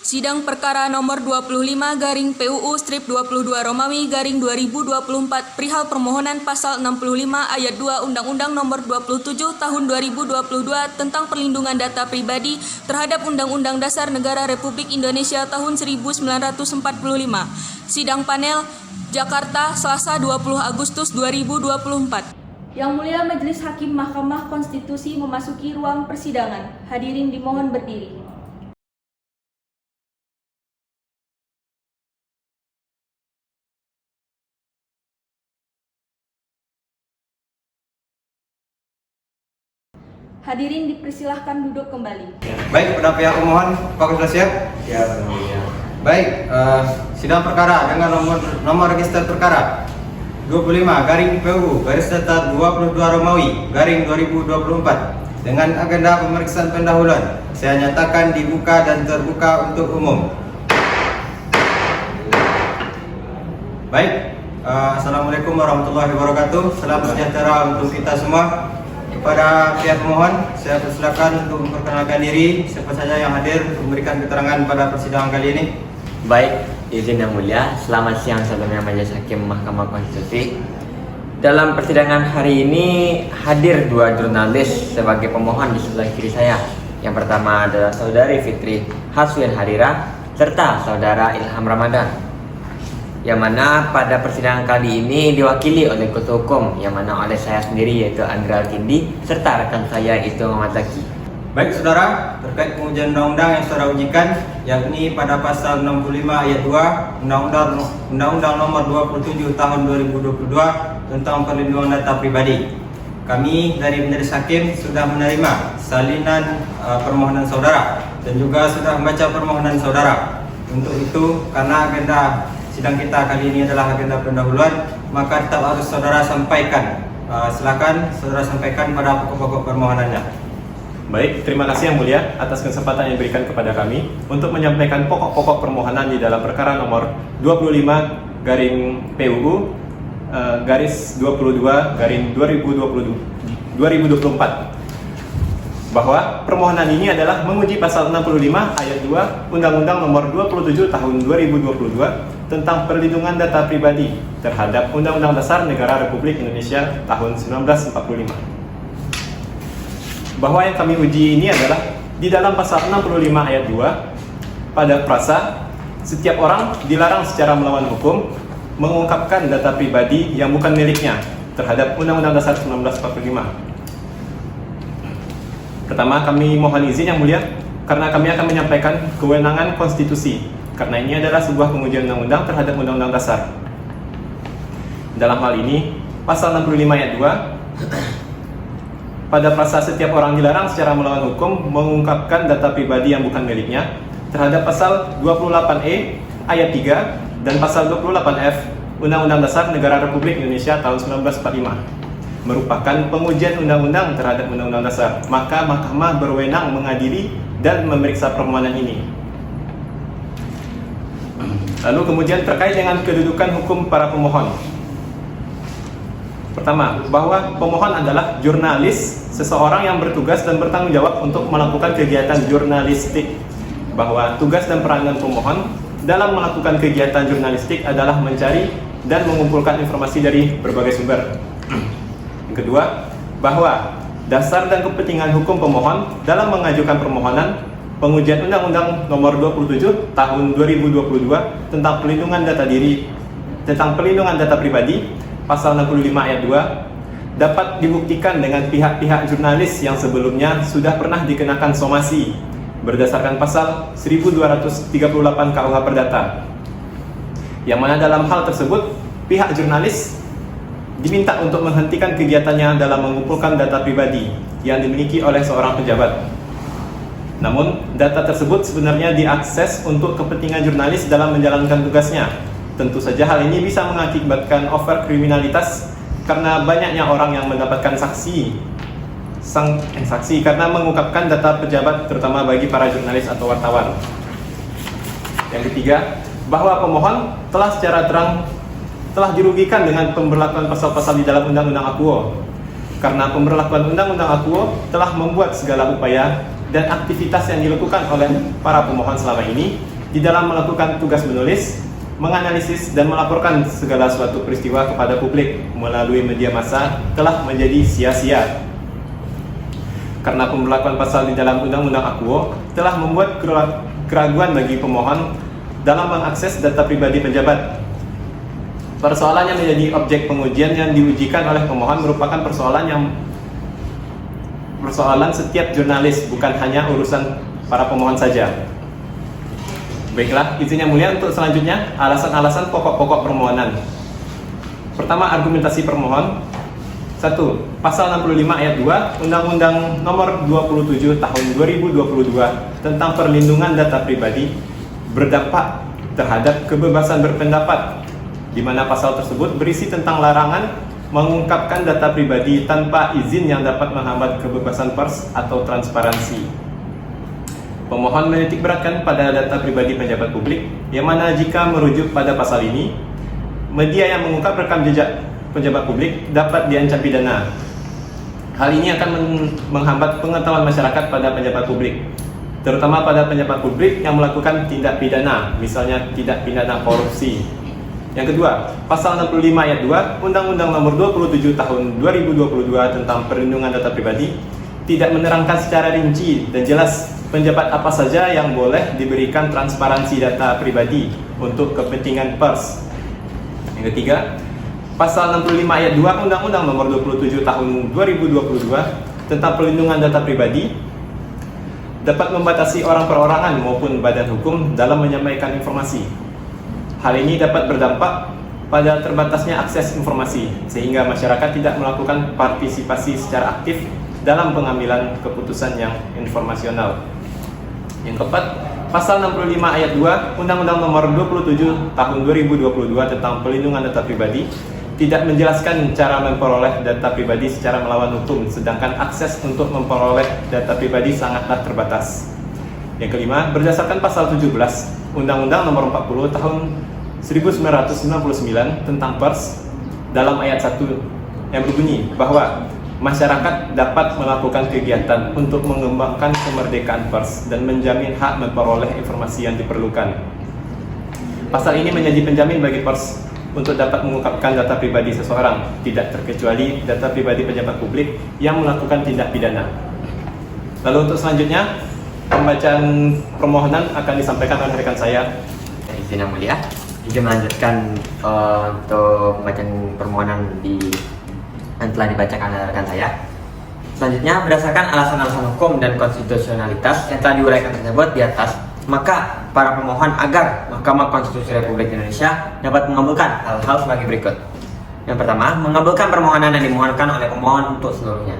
Sidang perkara nomor 25/PUU-22 Romawi /2024 perihal permohonan pasal 65 ayat 2 Undang-Undang nomor 27 tahun 2022 tentang perlindungan data pribadi terhadap Undang-Undang Dasar Negara Republik Indonesia tahun 1945. Sidang panel Jakarta, Selasa 20 Agustus 2024. Yang Mulia Majelis Hakim Mahkamah Konstitusi memasuki ruang persidangan. Hadirin dimohon berdiri. Hadirin dipersilahkan duduk kembali. Baik, pada pihak pemohon, Pak sudah siap? Ya, Mulia. Baik, sidang perkara dengan nomor register perkara 25/PUU-22 Romawi /2024 dengan agenda pemeriksaan pendahuluan. Saya nyatakan dibuka dan terbuka untuk umum. Baik, Assalamualaikum warahmatullahi wabarakatuh. Salam sejahtera untuk kita semua. Kepada pihak pemohon, saya persilakan untuk memperkenalkan diri siapa saja yang hadir untuk memberikan keterangan pada persidangan kali ini. Baik, izin yang mulia. Selamat siang sebelumnya Majelis Hakim Mahkamah Konstitusi. Dalam persidangan hari ini hadir dua jurnalis sebagai pemohon di sebelah kiri saya. Yang pertama adalah Saudari Fitri Haswin Harira serta Saudara Ilham Ramadan. Yang mana pada persidangan kali ini diwakili oleh Ketua Hukum yang mana oleh saya sendiri yaitu Andra Tindi serta rekan saya itu Muhammad Zaki. Baik saudara, terkait pengujian undang-undang yang saudara ujikan yakni pada pasal 65 ayat 2 Undang-Undang nomor 27 tahun 2022 tentang perlindungan data pribadi. Kami dari Majelis Hakim sudah menerima salinan permohonan saudara dan juga sudah membaca permohonan saudara. Untuk itu, karena agenda sidang kita kali ini adalah agenda pendahuluan, maka tetap harus saudara sampaikan. Silakan saudara sampaikan pada pokok-pokok permohonannya. Baik, terima kasih yang mulia atas kesempatan yang diberikan kepada kami untuk menyampaikan pokok-pokok permohonan di dalam perkara nomor 25/PUU-22/2024 bahwa permohonan ini adalah menguji pasal 65 ayat 2 Undang-Undang nomor 27 tahun 2022 tentang perlindungan data pribadi terhadap Undang-Undang Dasar Negara Republik Indonesia tahun 1945. Bahwa yang kami uji ini adalah di dalam pasal 65 ayat 2 pada frasa setiap orang dilarang secara melawan hukum mengungkapkan data pribadi yang bukan miliknya terhadap Undang-Undang Dasar 1945. Pertama, kami mohon izin yang mulia karena kami akan menyampaikan kewenangan konstitusi karena ini adalah sebuah pengujian undang-undang terhadap Undang-Undang Dasar. Dalam hal ini, pasal 65 ayat 2 pada frasa setiap orang dilarang secara melawan hukum mengungkapkan data pribadi yang bukan miliknya terhadap pasal 28E ayat 3 dan pasal 28F Undang-Undang Dasar Negara Republik Indonesia tahun 1945 merupakan pengujian undang-undang terhadap Undang-Undang Dasar, maka Mahkamah berwenang mengadili dan memeriksa permohonan ini. Lalu kemudian terkait dengan kedudukan hukum para pemohon. Pertama, bahwa pemohon adalah jurnalis, seseorang yang bertugas dan bertanggung jawab untuk melakukan kegiatan jurnalistik. Bahwa tugas dan peranan pemohon dalam melakukan kegiatan jurnalistik adalah mencari dan mengumpulkan informasi dari berbagai sumber. Kedua, bahwa dasar dan kepentingan hukum pemohon dalam mengajukan permohonan pengujian Undang-Undang nomor 27 tahun 2022 tentang perlindungan data pribadi pasal 65 ayat 2 dapat dibuktikan dengan pihak-pihak jurnalis yang sebelumnya sudah pernah dikenakan somasi berdasarkan pasal 1238 KUH Perdata. Yang mana dalam hal tersebut pihak jurnalis diminta untuk menghentikan kegiatannya dalam mengumpulkan data pribadi yang dimiliki oleh seorang pejabat. Namun, data tersebut sebenarnya diakses untuk kepentingan jurnalis dalam menjalankan tugasnya. Tentu saja hal ini bisa mengakibatkan overkriminalitas karena banyaknya orang yang mendapatkan saksi karena mengungkapkan data pejabat terutama bagi para jurnalis atau wartawan. Yang ketiga, bahwa pemohon telah secara terang telah dirugikan dengan pemberlakuan pasal-pasal di dalam Undang-Undang Akuo, karena pemberlakuan Undang-Undang Akuo telah membuat segala upaya dan aktivitas yang dilakukan oleh para pemohon selama ini di dalam melakukan tugas menulis, menganalisis dan melaporkan segala suatu peristiwa kepada publik melalui media massa telah menjadi sia-sia. Karena pemberlakuan pasal di dalam Undang-Undang Akuo telah membuat keraguan bagi pemohon dalam mengakses data pribadi pejabat. Persoalan yang menjadi objek pengujian yang diujikan oleh pemohon merupakan persoalan setiap jurnalis, bukan hanya urusan para pemohon saja. Baiklah, izin yang mulia, untuk selanjutnya alasan-alasan pokok-pokok permohonan. Pertama, argumentasi permohon. 1. Pasal 65 ayat 2 Undang-Undang Nomor 27 Tahun 2022 tentang Perlindungan Data Pribadi berdampak terhadap kebebasan berpendapat, di mana pasal tersebut berisi tentang larangan mengungkapkan data pribadi tanpa izin yang dapat menghambat kebebasan pers atau transparansi. Pemohon menitik beratkan pada data pribadi pejabat publik, yang mana jika merujuk pada pasal ini, media yang mengungkap rekam jejak pejabat publik dapat diancam pidana. Hal ini akan menghambat pengetahuan masyarakat pada pejabat publik, terutama pada pejabat publik yang melakukan tindak pidana, misalnya tindak pidana korupsi. Yang kedua, pasal 65 ayat 2 Undang-Undang Nomor 27 Tahun 2022 tentang Perlindungan Data Pribadi tidak menerangkan secara rinci dan jelas penjabat apa saja yang boleh diberikan transparansi data pribadi untuk kepentingan pers. Yang ketiga, pasal 65 ayat 2 Undang-Undang Nomor 27 Tahun 2022 tentang Perlindungan Data Pribadi dapat membatasi orang perorangan maupun badan hukum dalam menyampaikan informasi. Hal ini dapat berdampak pada terbatasnya akses informasi, sehingga masyarakat tidak melakukan partisipasi secara aktif dalam pengambilan keputusan yang informasional. Yang keempat, pasal 65 ayat 2 Undang-Undang Nomor 27 Tahun 2022 tentang Perlindungan Data Pribadi tidak menjelaskan cara memperoleh data pribadi secara melawan hukum, sedangkan akses untuk memperoleh data pribadi sangatlah terbatas. Yang kelima, berdasarkan pasal 17 Undang-Undang Nomor 40 Tahun 1999 tentang pers, dalam ayat 1 yang berbunyi bahwa masyarakat dapat melakukan kegiatan untuk mengembangkan kemerdekaan pers dan menjamin hak memperoleh informasi yang diperlukan. Pasal ini menjadi penjamin bagi pers untuk dapat mengungkapkan data pribadi seseorang, tidak terkecuali data pribadi pejabat publik yang melakukan tindak pidana. Lalu untuk selanjutnya, pembacaan permohonan akan disampaikan oleh rekan saya. Izin yang mulia, izin melanjutkan untuk pembacaan permohonan yang telah dibacakan oleh rekan saya. Selanjutnya, berdasarkan alasan-alasan hukum dan konstitusionalitas yang telah diuraikan tersebut di atas, maka para pemohon agar Mahkamah Konstitusi Republik Indonesia dapat mengabulkan hal-hal sebagai berikut. Yang pertama, mengabulkan permohonan yang dimohonkan oleh pemohon untuk seluruhnya.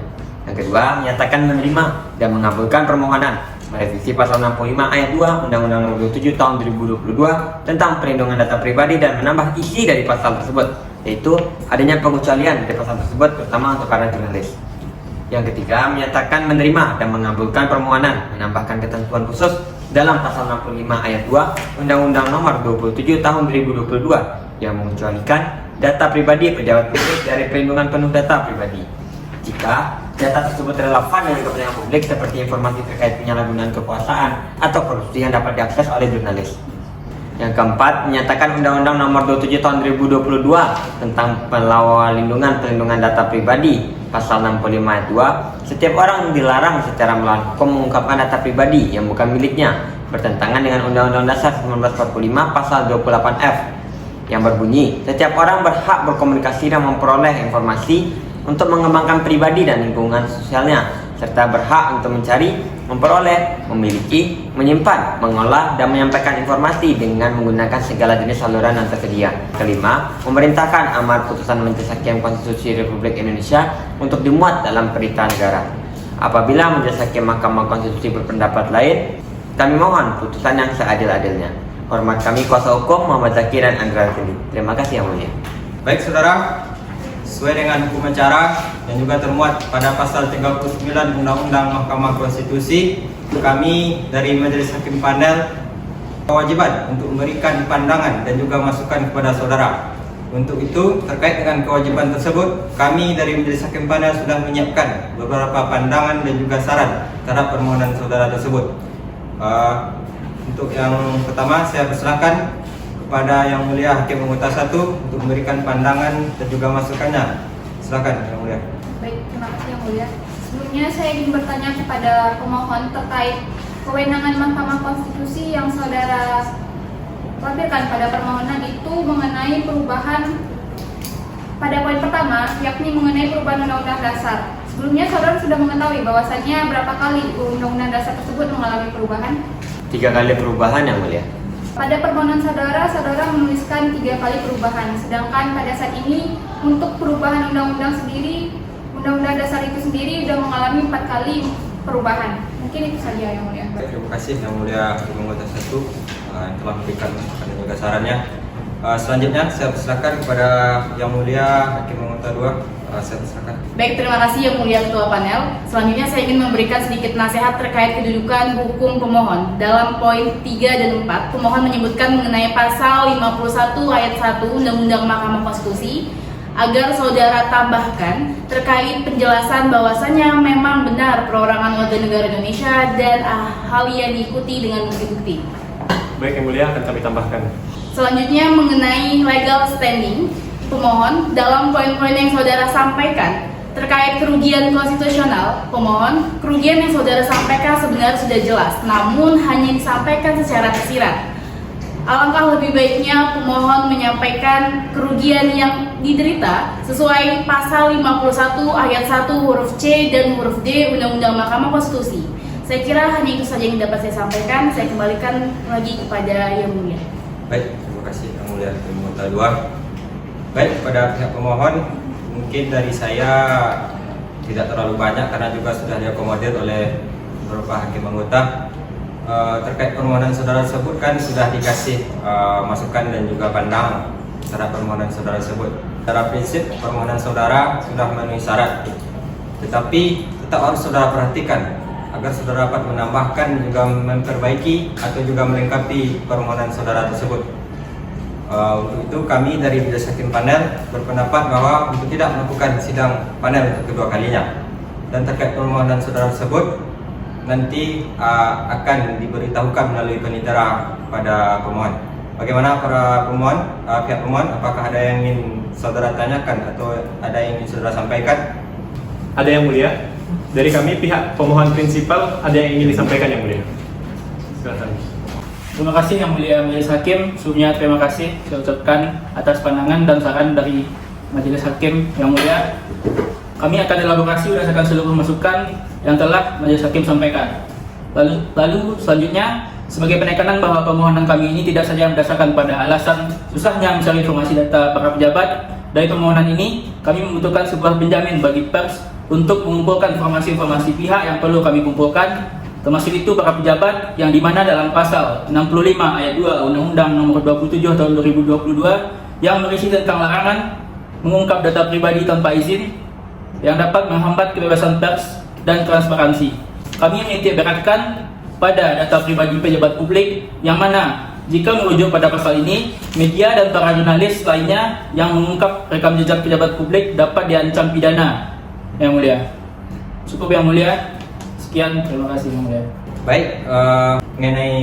Yang kedua, menyatakan menerima dan mengabulkan permohonan merevisi pasal 65 ayat 2 Undang-Undang Nomor 27 Tahun 2022 tentang Perlindungan Data Pribadi dan menambah isi dari pasal tersebut, yaitu adanya pengecualian dari pasal tersebut terutama untuk para jurnalis. Yang ketiga, menyatakan menerima dan mengabulkan permohonan menambahkan ketentuan khusus dalam pasal 65 ayat 2 Undang-Undang Nomor 27 Tahun 2022 yang mengecualikan data pribadi pejabat publik dari perlindungan penuh data pribadi jika data tersebut relevan dengan kepentingan publik seperti informasi terkait penyalahgunaan kekuasaan atau korupsi yang dapat diakses oleh jurnalis. Yang keempat, menyatakan Undang-Undang Nomor 27 Tahun 2022 tentang perlindungan data pribadi pasal 65 ayat 2, setiap orang dilarang secara melawan hukum mengungkapkan data pribadi yang bukan miliknya, bertentangan dengan Undang-Undang Dasar 1945 pasal 28F yang berbunyi, setiap orang berhak berkomunikasi dan memperoleh informasi untuk mengembangkan pribadi dan lingkungan sosialnya, serta berhak untuk mencari, memperoleh, memiliki, menyimpan, mengolah, dan menyampaikan informasi dengan menggunakan segala jenis saluran yang tersedia. Kelima, memerintahkan amar putusan Majelis Hakim Konstitusi Republik Indonesia untuk dimuat dalam berita negara. Apabila Majelis Hakim Mahkamah Konstitusi berpendapat lain, kami mohon putusan yang seadil-adilnya. Hormat kami kuasa hukum Muhammad Zaki dan Andra Kendi. Terima kasih yang mulia. Baik saudara, sesuai dengan hukum acara dan juga termuat pada pasal 39 Undang-Undang Mahkamah Konstitusi, kami dari Majelis Hakim Panel kewajiban untuk memberikan pandangan dan juga masukan kepada saudara. Untuk itu, terkait dengan kewajiban tersebut, kami dari Majelis Hakim Panel sudah menyiapkan beberapa pandangan dan juga saran terhadap permohonan saudara tersebut. Untuk yang pertama, saya persilakan kepada Yang Mulia Hakim Anggota 1 untuk memberikan pandangan dan juga masukannya. Silakan Yang Mulia. Baik, terima kasih Yang Mulia. Sebelumnya saya ingin bertanya kepada pemohon terkait kewenangan Mahkamah Konstitusi yang saudara lampirkan pada permohonan itu mengenai perubahan pada poin pertama, yakni mengenai perubahan Undang-Undang Dasar. Sebelumnya saudara sudah mengetahui bahwasannya berapa kali Undang-Undang Dasar tersebut mengalami perubahan? 3 kali perubahan Yang Mulia. Pada permohonan saudara menuliskan 3 kali perubahan, sedangkan pada saat ini untuk perubahan undang-undang sendiri, Undang-Undang Dasar itu sendiri sudah mengalami 4 kali perubahan. Mungkin itu saja Yang Mulia. Terima kasih Yang Mulia Hakim Anggota 1 yang telah memberikan masukan dan juga sarannya. Selanjutnya saya persilakan kepada Yang Mulia Hakim Anggota 2. Saya persilakan. Baik, terima kasih Yang Mulia Ketua Panel. Selanjutnya saya ingin memberikan sedikit nasihat terkait kedudukan hukum pemohon. Dalam poin 3 dan 4, pemohon menyebutkan mengenai pasal 51 ayat 1 Undang-Undang Mahkamah Konstitusi agar saudara tambahkan terkait penjelasan bahwasannya memang benar perorangan warga negara Indonesia dan hal yang diikuti dengan bukti-bukti. Baik Yang Mulia, akan kami tambahkan. Selanjutnya mengenai legal standing pemohon dalam poin-poin yang saudara sampaikan terkait kerugian konstitusional, pemohon kerugian yang saudara sampaikan sebenarnya sudah jelas, namun hanya disampaikan secara tersirat. Alangkah lebih baiknya pemohon menyampaikan kerugian yang diderita sesuai pasal 51 ayat 1 huruf C dan huruf D Undang-Undang Mahkamah Konstitusi. Saya kira hanya itu saja yang dapat saya sampaikan. Saya kembalikan lagi kepada Yang Mulia. Baik, terima kasih Yang Mulia Hakim Anggota 2. Baik, pada pihak pemohon, mungkin dari saya tidak terlalu banyak karena juga sudah diakomodir oleh beberapa hakim anggota. Terkait permohonan saudara tersebut kan sudah dikasih masukan dan juga pandangan terhadap permohonan saudara tersebut. Secara prinsip permohonan saudara sudah memenuhi syarat, tetapi tetap harus saudara perhatikan agar saudara dapat menambahkan juga memperbaiki atau juga melengkapi permohonan saudara tersebut. Untuk itu kami dari Majelis Hakim Panel berpendapat bahwa untuk tidak melakukan sidang panel untuk kedua kalinya, dan terkait permohonan saudara tersebut nanti akan diberitahukan melalui penitera pada pemohon. Bagaimana para pemohon, pihak pemohon, apakah ada yang ingin saudara tanyakan atau ada yang ingin saudara sampaikan? Ada Yang Mulia. Dari kami pihak pemohon prinsipal ada yang ingin disampaikan Yang Mulia. Silakan. Terima kasih Yang Mulia Majelis Hakim. Sebelumnya terima kasih saya ucapkan atas pandangan dan saran dari Majelis Hakim Yang Mulia. Kami akan elaborasi berdasarkan seluruh masukan yang telah Majelis Hakim sampaikan. Lalu selanjutnya, sebagai penekanan bahwa permohonan kami ini tidak saja berdasarkan pada alasan susahnya mencari informasi data para pejabat, dari permohonan ini kami membutuhkan sebuah penjamin bagi pers untuk mengumpulkan informasi-informasi pihak yang perlu kami kumpulkan, termasuk itu para pejabat yang dimana dalam pasal 65 ayat 2 Undang-Undang Nomor 27 Tahun 2022 yang berisi tentang larangan mengungkap data pribadi tanpa izin yang dapat menghambat kebebasan pers dan transparansi. Kami menitik beratkan pada data pribadi pejabat publik yang mana jika merujuk pada pasal ini, media dan para jurnalis lainnya yang mengungkap rekam jejak pejabat publik dapat diancam pidana. Yang Mulia. Cukup Yang Mulia. Sekian, terima kasih Yang Mulia. Baik, mengenai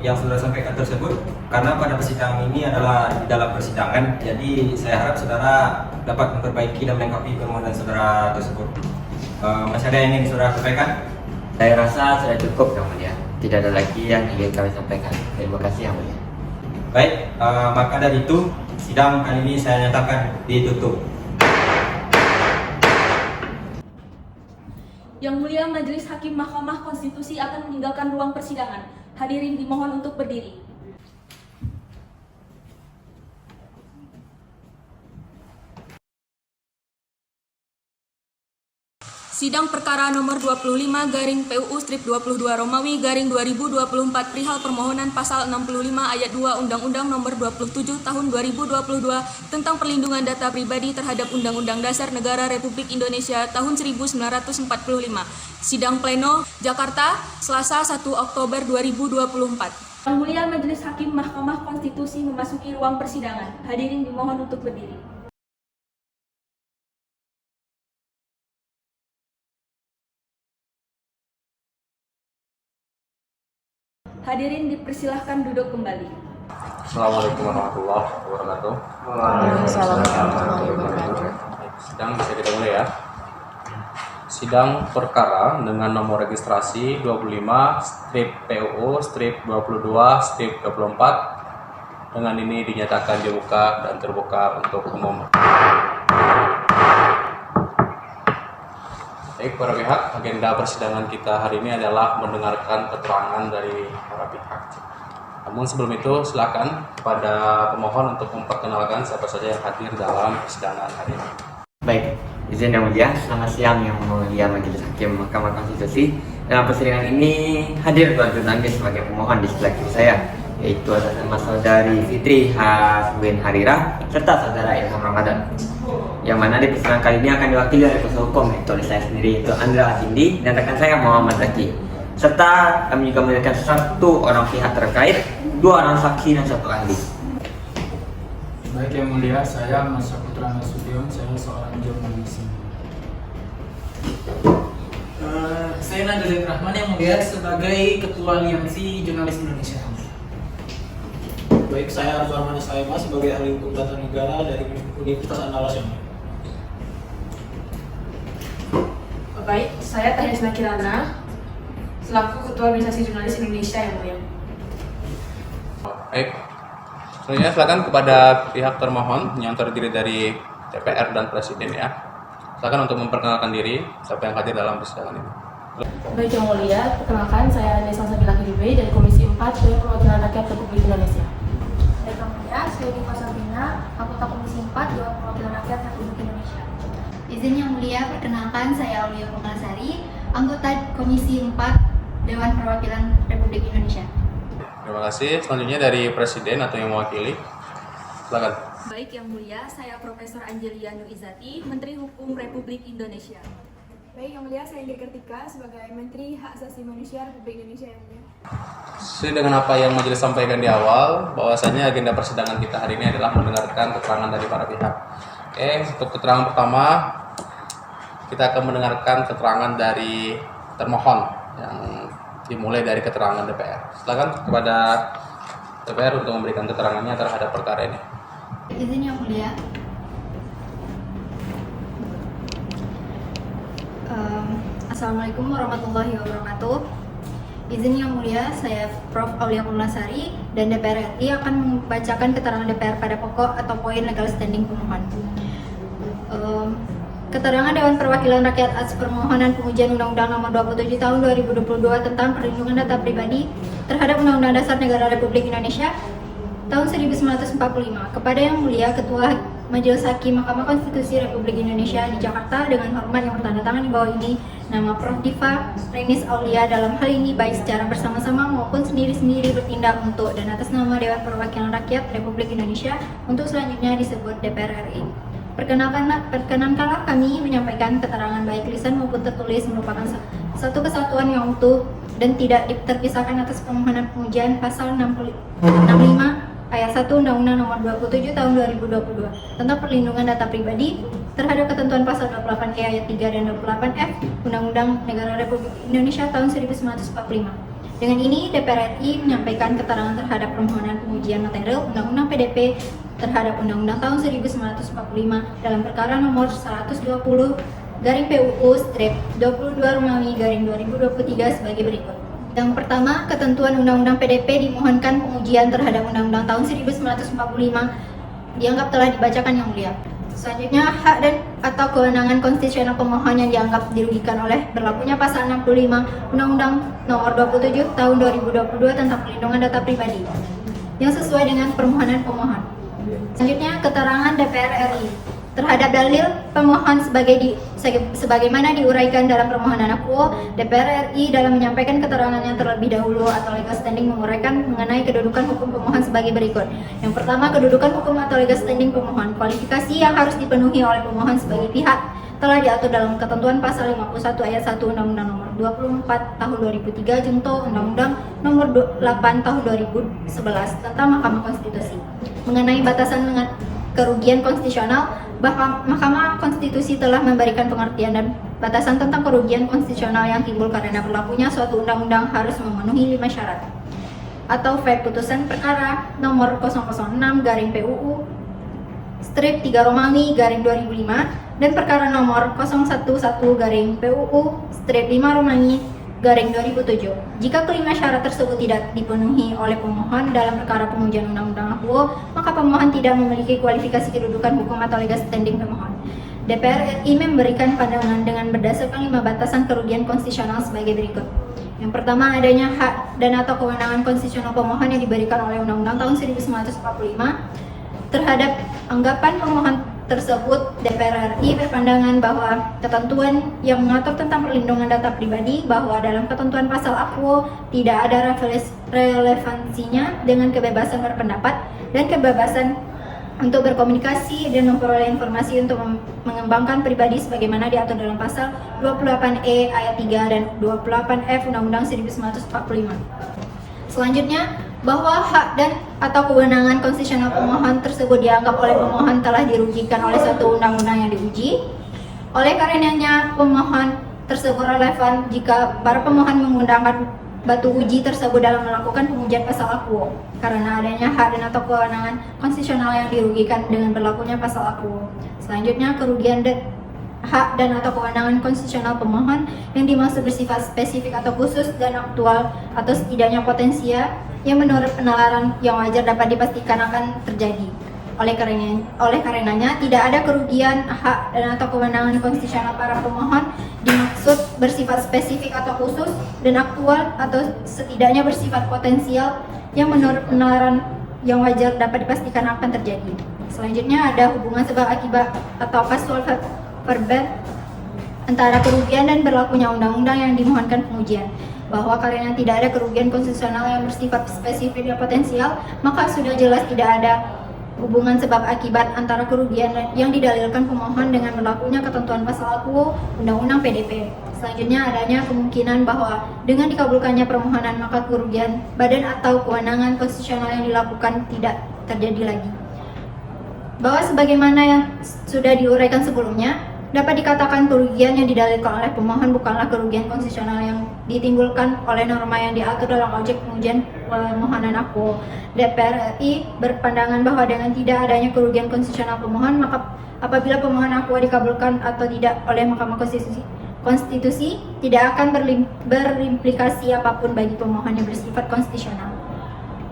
yang saudara sampaikan tersebut, karena pada persidangan ini adalah di dalam persidangan, jadi saya harap saudara dapat memperbaiki dan melengkapi permohonan saudara tersebut. Masih ada yang ingin saudara sampaikan? Saya rasa sudah cukup Yang Mulia. Tidak ada lagi yang ingin kami sampaikan. Terima kasih Yang Mulia. Baik, maka dari itu sidang kali ini saya nyatakan ditutup. Yang Mulia Majelis Hakim Mahkamah Konstitusi akan meninggalkan ruang persidangan. Hadirin dimohon untuk berdiri. Sidang perkara nomor 25 garing PUU strip 22 Romawi garing 2024 perihal permohonan pasal 65 ayat 2 Undang-Undang nomor 27 tahun 2022 tentang perlindungan data pribadi terhadap Undang-Undang Dasar Negara Republik Indonesia tahun 1945. Sidang pleno Jakarta, Selasa 1 Oktober 2024. Yang Mulia Majelis Hakim Mahkamah Konstitusi memasuki ruang persidangan. Hadirin dimohon untuk berdiri. Hadirin dipersilahkan duduk kembali. Assalamualaikum warahmatullahi wabarakatuh. Waalaikumsalam warahmatullahi wabarakatuh. Sidang bisa kita mulai ya. Sidang perkara dengan nomor registrasi 25/PUU/22/24 dengan ini dinyatakan dibuka dan terbuka untuk umum. Baik, para pihak, agenda persidangan kita hari ini adalah mendengarkan keterangan dari para pihak. Namun sebelum itu, silakan kepada pemohon untuk memperkenalkan siapa saja yang hadir dalam persidangan hari ini. Baik, izin yang mulia, selamat siang yang mulia Majelis Hakim Mahkamah Konstitusi. Dalam persidangan ini hadir dua jurnalis sebagai pemohon di sebelah kiri saya, yaitu atas nama saudari Fitri Hasbin Harira serta saudara Ilham Ramadan. Yang mana di persidangan kali ini akan diwakili oleh kuasa hukum, yaitu oleh saya sendiri, yaitu Andra Atindi, dan rekan saya Muhammad Zaki. Serta kami juga memiliki satu orang pihak terkait, dua orang saksi dan satu ahli. Baik yang mulia, saya Mas Saputra Nasution, saya seorang jurnalis. Saya Nazarin Rahman yang mulia sebagai Ketua Aliansi Jurnalis Indonesia. Baik, saya Arzu Armani Saima sebagai ahli hukum tata negara dari Universitas Andalas. Baik, saya Tahir Nakirana selaku Ketua Organisasi Jurnalis Indonesia yang mulia. Baik, selanjutnya silakan kepada pihak termohon yang terdiri dari DPR dan Presiden ya. Silakan untuk memperkenalkan diri siapa yang hadir dalam persidangan ini. Baik yang mulia, perkenalkan saya Nesa Sabila Kiribe dari Komisi 4 Dewan Perwakilan Rakyat Republik Indonesia. Baik yang mulia, saya Diva Sabrina, anggota Komisi 4 Dewan Perwakilan Rakyat Republik Indonesia. Izin yang mulia, perkenalkan saya Aulia Pengasari, anggota Komisi 4 Dewan Perwakilan Republik Indonesia. Terima kasih. Selanjutnya dari Presiden atau yang mewakili, silakan. Baik yang mulia, saya Profesor Angelia Nur Izati, Menteri Hukum Republik Indonesia. Baik yang mulia, saya Indah Kartika sebagai Menteri Hak Asasi Manusia Republik Indonesia yang mulia. Sesuai dengan apa yang majelis sampaikan di awal, bahwasanya agenda persidangan kita hari ini adalah mendengarkan keterangan dari para pihak. Oke, untuk keterangan pertama, kita akan mendengarkan keterangan dari termohon yang dimulai dari keterangan DPR. Silakan kepada DPR untuk memberikan keterangannya terhadap perkara ini. Izin yang mulia. Assalamualaikum warahmatullahi wabarakatuh. Izin yang mulia, saya Prof. Aulia Pengasari dan DPR RI akan membacakan keterangan DPR pada pokok atau poin legal standing pemohon. Keterangan Dewan Perwakilan Rakyat atas permohonan pengujian Undang-Undang Nomor 27 Tahun 2022 tentang perlindungan data pribadi terhadap Undang-Undang Dasar Negara Republik Indonesia tahun 1945 kepada Yang Mulia Ketua Majelis Hakim Mahkamah Konstitusi Republik Indonesia di Jakarta, dengan hormat yang bertanda tangan di bawah ini, nama Prof. Diva Renis Aulia dalam hal ini baik secara bersama-sama maupun sendiri-sendiri bertindak untuk dan atas nama Dewan Perwakilan Rakyat Republik Indonesia untuk selanjutnya disebut DPR RI. Perkenankanlah kami menyampaikan keterangan baik lisan maupun tertulis merupakan satu kesatuan yang utuh dan tidak terpisahkan atas permohonan pengujian pasal 65 ayat 1 Undang-Undang Nomor 27 Tahun 2022 tentang perlindungan data pribadi terhadap ketentuan pasal 28E ayat 3 dan 28F Undang-Undang Negara Republik Indonesia tahun 1945. Dengan ini, DPR RI menyampaikan keterangan terhadap permohonan pengujian material Undang-Undang PDP terhadap Undang-Undang tahun 1945 dalam perkara nomor 120 garing PUU strip 22 Romawi garing 2023 sebagai berikut. Yang pertama, ketentuan Undang-Undang PDP dimohonkan pengujian terhadap Undang-Undang tahun 1945 dianggap telah dibacakan Yang Mulia. Selanjutnya, hak dan atau kewenangan konstitusional pemohon yang dianggap dirugikan oleh berlakunya pasal 65 Undang-Undang Nomor 27 Tahun 2022 tentang perlindungan data pribadi yang sesuai dengan permohonan pemohon. Selanjutnya, keterangan DPR RI. terhadap dalil pemohon sebagaimana diuraikan dalam permohonan akuo, DPR RI dalam menyampaikan keterangannya terlebih dahulu atau legal standing menguraikan mengenai kedudukan hukum pemohon sebagai berikut. Yang pertama, kedudukan hukum atau legal standing pemohon. Kualifikasi yang harus dipenuhi oleh pemohon sebagai pihak telah diatur dalam ketentuan pasal 51 ayat 1 Undang-Undang Nomor 24 Tahun 2003 junto Undang-Undang Nomor 8 Tahun 2011 tentang Mahkamah Konstitusi. Mengenai batasan kerugian konstitusional, bahwa Mahkamah Konstitusi telah memberikan pengertian dan batasan tentang kerugian konstitusional yang timbul karena berlakunya suatu undang-undang harus memenuhi 5 syarat. Atau putusan perkara nomor 006/PUU strip 3 Romawi garing 2005 dan perkara nomor 011/PUU strip 5 Romawi garing 2007. Jika kelima syarat tersebut tidak dipenuhi oleh pemohon dalam perkara pengujian undang-undang akuo, maka pemohon tidak memiliki kualifikasi kedudukan hukum atau legal standing pemohon. DPR RI memberikan pandangan dengan berdasarkan 5 batasan kerugian konstitusional sebagai berikut. Yang pertama, adanya hak dan atau kewenangan konstitusional pemohon yang diberikan oleh Undang-Undang tahun 1945 terhadap anggapan pemohon tersebut. DPR RI berpandangan bahwa ketentuan yang mengatur tentang perlindungan data pribadi bahwa dalam ketentuan pasal akuo tidak ada relevansinya dengan kebebasan berpendapat dan kebebasan untuk berkomunikasi dan memperoleh informasi untuk mengembangkan pribadi sebagaimana diatur dalam pasal 28E ayat 3 dan 28F Undang-Undang 1945. Selanjutnya, bahwa hak dan atau kewenangan konstitusional pemohon tersebut dianggap oleh pemohon telah dirugikan oleh suatu undang-undang yang diuji. Oleh karenanya, pemohon tersebut relevan jika para pemohon menggunakan batu uji tersebut dalam melakukan pengujian pasal akuo, karena adanya hak dan atau kewenangan konstitusional yang dirugikan dengan berlakunya pasal akuo. Selanjutnya, kerugian hak dan atau kewenangan konstitusional pemohon yang dimaksud bersifat spesifik atau khusus dan aktual atau setidaknya potensial yang menurut penalaran yang wajar dapat dipastikan akan terjadi. Oleh karenanya tidak ada kerugian hak dan atau kewenangan konstitusional para pemohon dimaksud bersifat spesifik atau khusus dan aktual atau setidaknya bersifat potensial yang menurut penalaran yang wajar dapat dipastikan akan terjadi. Selanjutnya ada hubungan sebab akibat atau kausal verbal antara kerugian dan berlakunya undang-undang yang dimohonkan pengujian. Bahwa karena tidak ada kerugian konstitusional yang bersifat spesifik dan potensial, maka sudah jelas tidak ada hubungan sebab akibat antara kerugian yang didalilkan pemohon dengan berlakunya ketentuan pasal akuo Undang-Undang PDP. Selanjutnya, adanya kemungkinan bahwa dengan dikabulkannya permohonan maka kerugian badan atau kewenangan konstitusional yang dilakukan tidak terjadi lagi. Bahwa sebagaimana yang sudah diuraikan sebelumnya, dapat dikatakan kerugian yang didalilkan oleh pemohon bukanlah kerugian konstitusional yang ditimbulkan oleh norma yang diatur dalam objek pengujian permohonan akuo. DPR RI berpandangan bahwa dengan tidak adanya kerugian konstitusional pemohon, maka apabila pemohon akuo dikabulkan atau tidak oleh Mahkamah Konstitusi tidak akan berimplikasi apapun bagi pemohon yang bersifat konstitusional.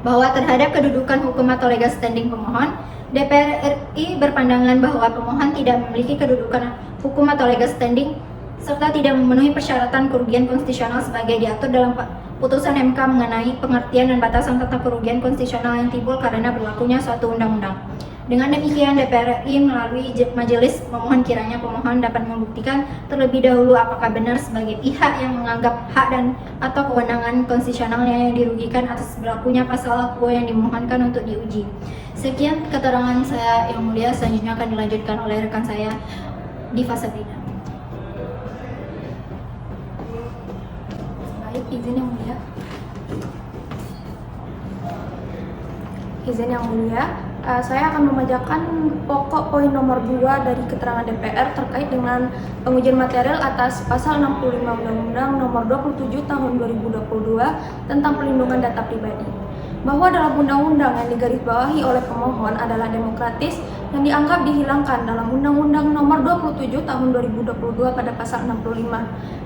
Bahwa terhadap kedudukan hukum atau legal standing pemohon, DPR RI berpandangan bahwa pemohon tidak memiliki kedudukan hukum atau legal standing serta tidak memenuhi persyaratan kerugian konstitusional sebagai diatur dalam putusan MK mengenai pengertian dan batasan tentang kerugian konstitusional yang timbul karena berlakunya suatu undang-undang. Dengan demikian, DPR RI melalui majelis memohon kiranya pemohon dapat membuktikan terlebih dahulu apakah benar sebagai pihak yang menganggap hak dan atau kewenangan konstitusionalnya yang dirugikan atas berlakunya pasal akuo yang dimohonkan untuk diuji. Sekian keterangan saya yang mulia, selanjutnya akan dilanjutkan oleh rekan saya Diva Sabrina. Baik, izin yang mulia. Izin yang mulia, saya akan membacakan pokok poin nomor 2 dari keterangan DPR terkait dengan pengujian material atas pasal 65 Undang-Undang Nomor 27 Tahun 2022 tentang perlindungan data pribadi. Bahwa dalam undang-undang yang digarisbawahi oleh pemohon adalah demokratis yang dianggap dihilangkan dalam Undang-Undang Nomor 27 Tahun 2022 pada pasal 65.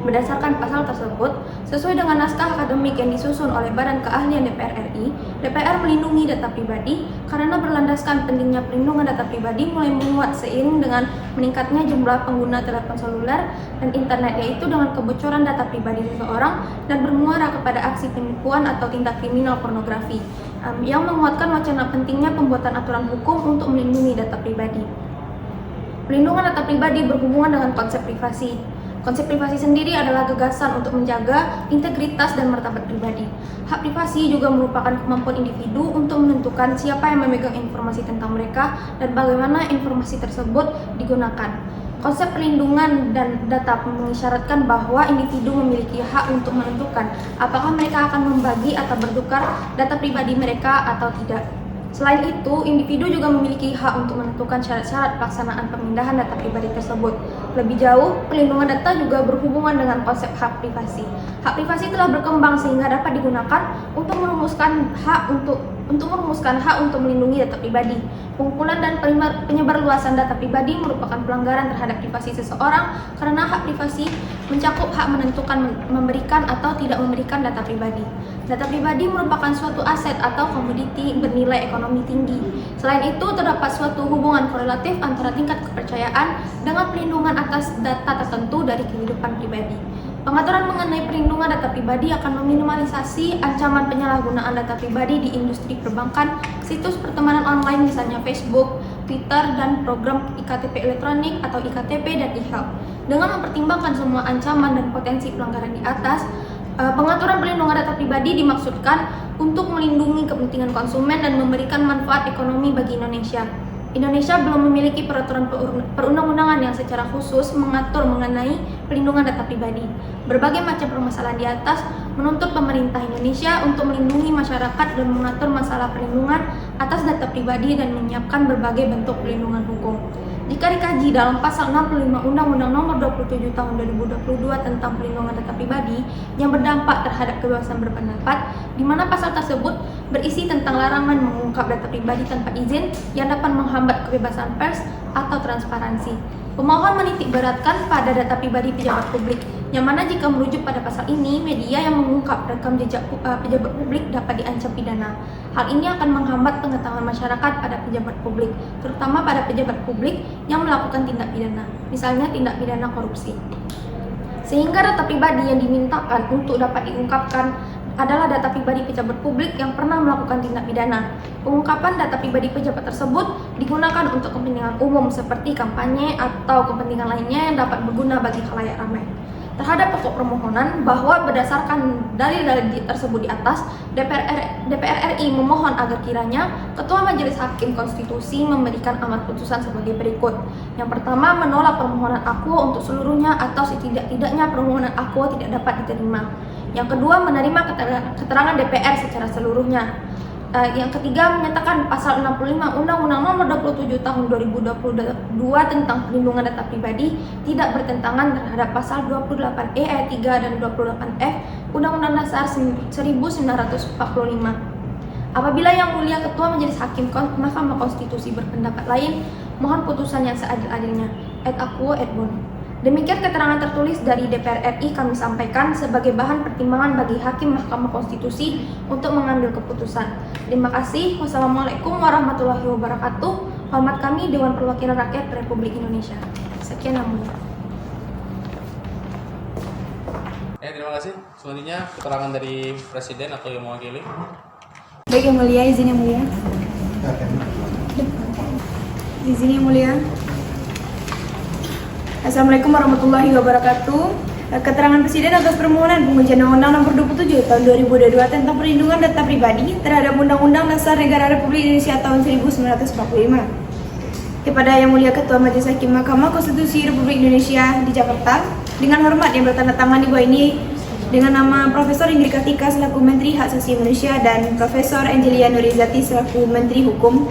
Berdasarkan pasal tersebut, sesuai dengan naskah akademik yang disusun oleh Badan Keahlian DPR RI, DPR melindungi data pribadi karena berlandaskan pentingnya perlindungan data pribadi mulai menguat seiring dengan meningkatnya jumlah pengguna telepon seluler dan internet, yaitu dengan kebocoran data pribadi seseorang dan bermuara kepada aksi penipuan atau tindak kriminal pornografi, yang menguatkan wacana pentingnya pembuatan aturan hukum untuk melindungi data pribadi. Pelindungan data pribadi berhubungan dengan konsep privasi. Konsep privasi sendiri adalah gagasan untuk menjaga integritas dan martabat pribadi. Hak privasi juga merupakan kemampuan individu untuk menentukan siapa yang memegang informasi tentang mereka dan bagaimana informasi tersebut digunakan. Konsep perlindungan dan data mengisyaratkan bahwa individu memiliki hak untuk menentukan apakah mereka akan membagi atau bertukar data pribadi mereka atau tidak. Selain itu, individu juga memiliki hak untuk menentukan syarat-syarat pelaksanaan pemindahan data pribadi tersebut. Lebih jauh, perlindungan data juga berhubungan dengan konsep hak privasi. Hak privasi telah berkembang sehingga dapat digunakan untuk merumuskan hak untuk melindungi data pribadi. Pengumpulan dan penyebarluasan data pribadi merupakan pelanggaran terhadap privasi seseorang karena hak privasi mencakup hak menentukan memberikan atau tidak memberikan data pribadi. Data pribadi merupakan suatu aset atau komoditi bernilai ekonomi tinggi. Selain itu, terdapat suatu hubungan korelatif antara tingkat kepercayaan dengan perlindungan atas data tertentu dari kehidupan pribadi. Pengaturan mengenai perlindungan data pribadi akan meminimalisasi ancaman penyalahgunaan data pribadi di industri perbankan, situs pertemanan online misalnya Facebook, Twitter, dan program IKTP elektronik atau IKTP dan e-health. Dengan mempertimbangkan semua ancaman dan potensi pelanggaran di atas, pengaturan perlindungan data pribadi dimaksudkan untuk melindungi kepentingan konsumen dan memberikan manfaat ekonomi bagi Indonesia. Indonesia belum memiliki peraturan perundang-undangan yang secara khusus mengatur mengenai pelindungan data pribadi. Berbagai macam permasalahan di atas menuntut pemerintah Indonesia untuk melindungi masyarakat dan mengatur masalah perlindungan atas data pribadi dan menyiapkan berbagai bentuk perlindungan hukum. Jika dikaji dalam pasal 65 Undang-Undang Nomor 27 Tahun 2022 tentang Perlindungan Data Pribadi yang berdampak terhadap kebebasan berpendapat, di mana pasal tersebut berisi tentang larangan mengungkap data pribadi tanpa izin yang dapat menghambat kebebasan pers atau transparansi. Pemohon menitik beratkan pada data pribadi pejabat publik, yang mana jika merujuk pada pasal ini, media yang mengungkap rekam jejak pejabat publik dapat diancam pidana. Hal ini akan menghambat pengetahuan masyarakat pada pejabat publik, terutama pada pejabat publik yang melakukan tindak pidana, misalnya tindak pidana korupsi. Sehingga data pribadi yang dimintakan untuk dapat diungkapkan adalah data pribadi pejabat publik yang pernah melakukan tindak pidana. Pengungkapan data pribadi pejabat tersebut digunakan untuk kepentingan umum seperti kampanye atau kepentingan lainnya yang dapat berguna bagi khalayak ramai. Terhadap pokok permohonan bahwa berdasarkan dalil-dalil tersebut di atas, DPR RI memohon agar kiranya Ketua Majelis Hakim Konstitusi memberikan amar putusan sebagai berikut. Yang pertama, menolak permohonan akuo untuk seluruhnya atau setidak-tidaknya permohonan akuo tidak dapat diterima. Yang kedua, menerima keterangan DPR secara seluruhnya. Yang ketiga, menyatakan pasal 65 Undang-Undang Nomor 27 Tahun 2022 tentang Perlindungan Data Pribadi tidak bertentangan terhadap pasal 28E ayat 3 dan 28F Undang-Undang Dasar 1945. Apabila Yang Mulia Ketua Majelis Hakim Mahkamah Konstitusi berpendapat lain, mohon putusan yang seadil-adilnya. Et aquo et bono. Demikian keterangan tertulis dari DPR RI kami sampaikan sebagai bahan pertimbangan bagi Hakim Mahkamah Konstitusi untuk mengambil keputusan. Terima kasih. Wassalamualaikum warahmatullahi wabarakatuh. Hormat kami Dewan Perwakilan Rakyat Republik Indonesia. Sekian Yang Mulia. Terima kasih. Selanjutnya keterangan dari Presiden atau yang mewakili. Baik Yang Mulia, izin Yang Mulia. Izin Yang Mulia. Assalamualaikum warahmatullahi wabarakatuh. Keterangan Presiden atas permohonan pengujian Undang-Undang Nomor 27 Tahun 2022 tentang Perlindungan Data Pribadi terhadap Undang-Undang Dasar Negara Republik Indonesia tahun 1945. Kepada Yang Mulia Ketua Majelis Hakim Mahkamah Konstitusi Republik Indonesia di Jakarta, dengan hormat yang bertanda tangan di bawah ini dengan nama Profesor Indri Kartika selaku Menteri Hak Asasi Manusia dan Profesor Angelia Nurizati selaku Menteri Hukum,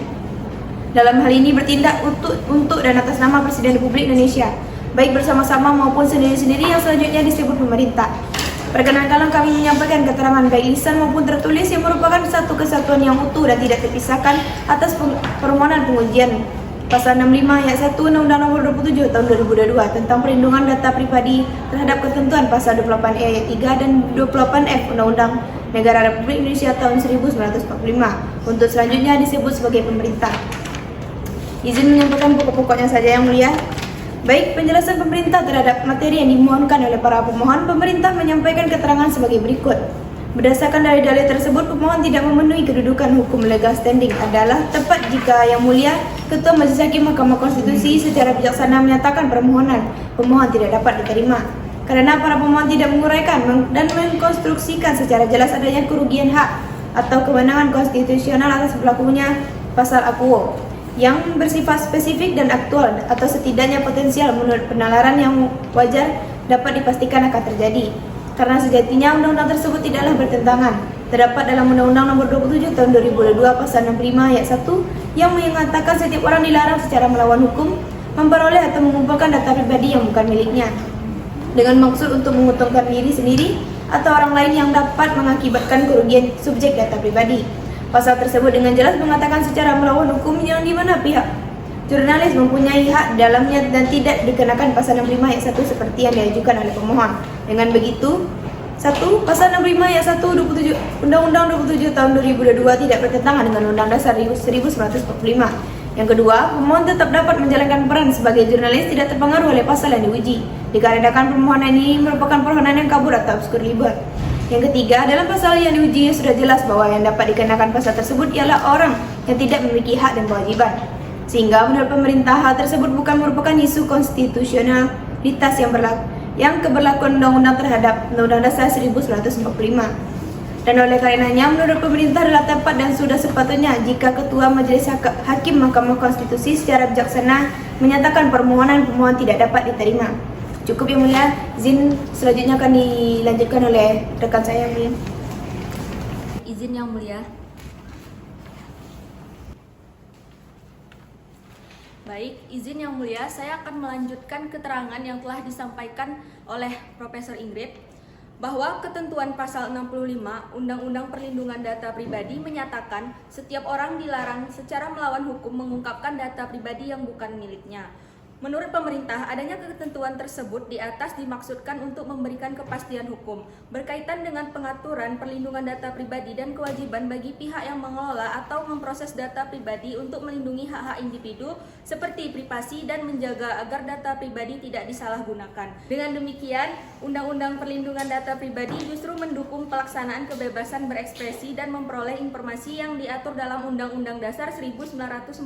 dalam hal ini bertindak untuk dan atas nama Presiden Republik Indonesia, baik bersama-sama maupun sendiri-sendiri yang selanjutnya disebut pemerintah. Perkenankan kami menyampaikan keterangan baik lisan maupun tertulis yang merupakan satu kesatuan yang utuh dan tidak terpisahkan atas permohonan pengujian Pasal 65 ayat 1 Undang-Undang Nomor 27 Tahun 2022 tentang Perlindungan Data Pribadi terhadap ketentuan Pasal 28E ayat 3 dan 28F Undang-Undang Negara Republik Indonesia tahun 1945 untuk selanjutnya disebut sebagai pemerintah. Izin menyampaikan pokok-pokoknya saja Yang Mulia. Baik, penjelasan pemerintah terhadap materi yang dimohonkan oleh para pemohon, pemerintah menyampaikan keterangan sebagai berikut. Berdasarkan dalil-dalil tersebut, pemohon tidak memenuhi kedudukan hukum legal standing adalah tepat jika Yang Mulia Ketua Majelis Hakim Mahkamah Konstitusi secara bijaksana menyatakan permohonan pemohon tidak dapat diterima karena para pemohon tidak menguraikan dan mengkonstruksikan secara jelas adanya kerugian hak atau kewenangan konstitusional atas berlakunya pasal akuo yang bersifat spesifik dan aktual atau setidaknya potensial menurut penalaran yang wajar dapat dipastikan akan terjadi. Karena sejatinya undang-undang tersebut tidaklah bertentangan. Terdapat dalam Undang-Undang Nomor 27 Tahun 2002 Pasal 65 Ayat 1 yang mengatakan setiap orang dilarang secara melawan hukum memperoleh atau mengumpulkan data pribadi yang bukan miliknya dengan maksud untuk menguntungkan diri sendiri atau orang lain yang dapat mengakibatkan kerugian subjek data pribadi. Pasal tersebut dengan jelas mengatakan secara melawan hukum yang di mana pihak jurnalis mempunyai hak dalamnya dan tidak dikenakan pasal 65 ayat 1 seperti yang diajukan oleh pemohon. Dengan begitu, 1. Pasal 65 ayat 1 Undang-Undang 27 Tahun 2002 tidak bertentangan dengan Undang-Undang Dasar 1945. Yang kedua, pemohon tetap dapat menjalankan peran sebagai jurnalis tidak terpengaruh oleh pasal yang diuji, dikarenakan permohonan ini merupakan permohonan yang kabur atau obskur libel. Yang ketiga, dalam pasal yang diuji sudah jelas bahwa yang dapat dikenakan pasal tersebut ialah orang yang tidak memiliki hak dan kewajiban. Sehingga menurut pemerintah hal tersebut bukan merupakan isu konstitusionalitas yang keberlakuan undang-undang terhadap Undang-Undang Dasar 1945. Dan oleh karenanya menurut pemerintah adalah tepat dan sudah sepatutnya jika Ketua Majelis Hakim Mahkamah Konstitusi secara bijaksana menyatakan permohonan pemohon tidak dapat diterima. Cukup Yang Mulia, izin selanjutnya akan dilanjutkan oleh rekan saya Yang Mulia. Izin Yang Mulia. Baik, izin Yang Mulia, saya akan melanjutkan keterangan yang telah disampaikan oleh Profesor Ingrid bahwa ketentuan pasal 65 Undang-Undang Perlindungan Data Pribadi menyatakan setiap orang dilarang secara melawan hukum mengungkapkan data pribadi yang bukan miliknya. Menurut pemerintah, adanya ketentuan tersebut di atas dimaksudkan untuk memberikan kepastian hukum berkaitan dengan pengaturan perlindungan data pribadi dan kewajiban bagi pihak yang mengelola atau memproses data pribadi untuk melindungi hak-hak individu seperti privasi dan menjaga agar data pribadi tidak disalahgunakan. Dengan demikian, Undang-Undang Perlindungan Data Pribadi justru mendukung pelaksanaan kebebasan berekspresi dan memperoleh informasi yang diatur dalam Undang-Undang Dasar 1945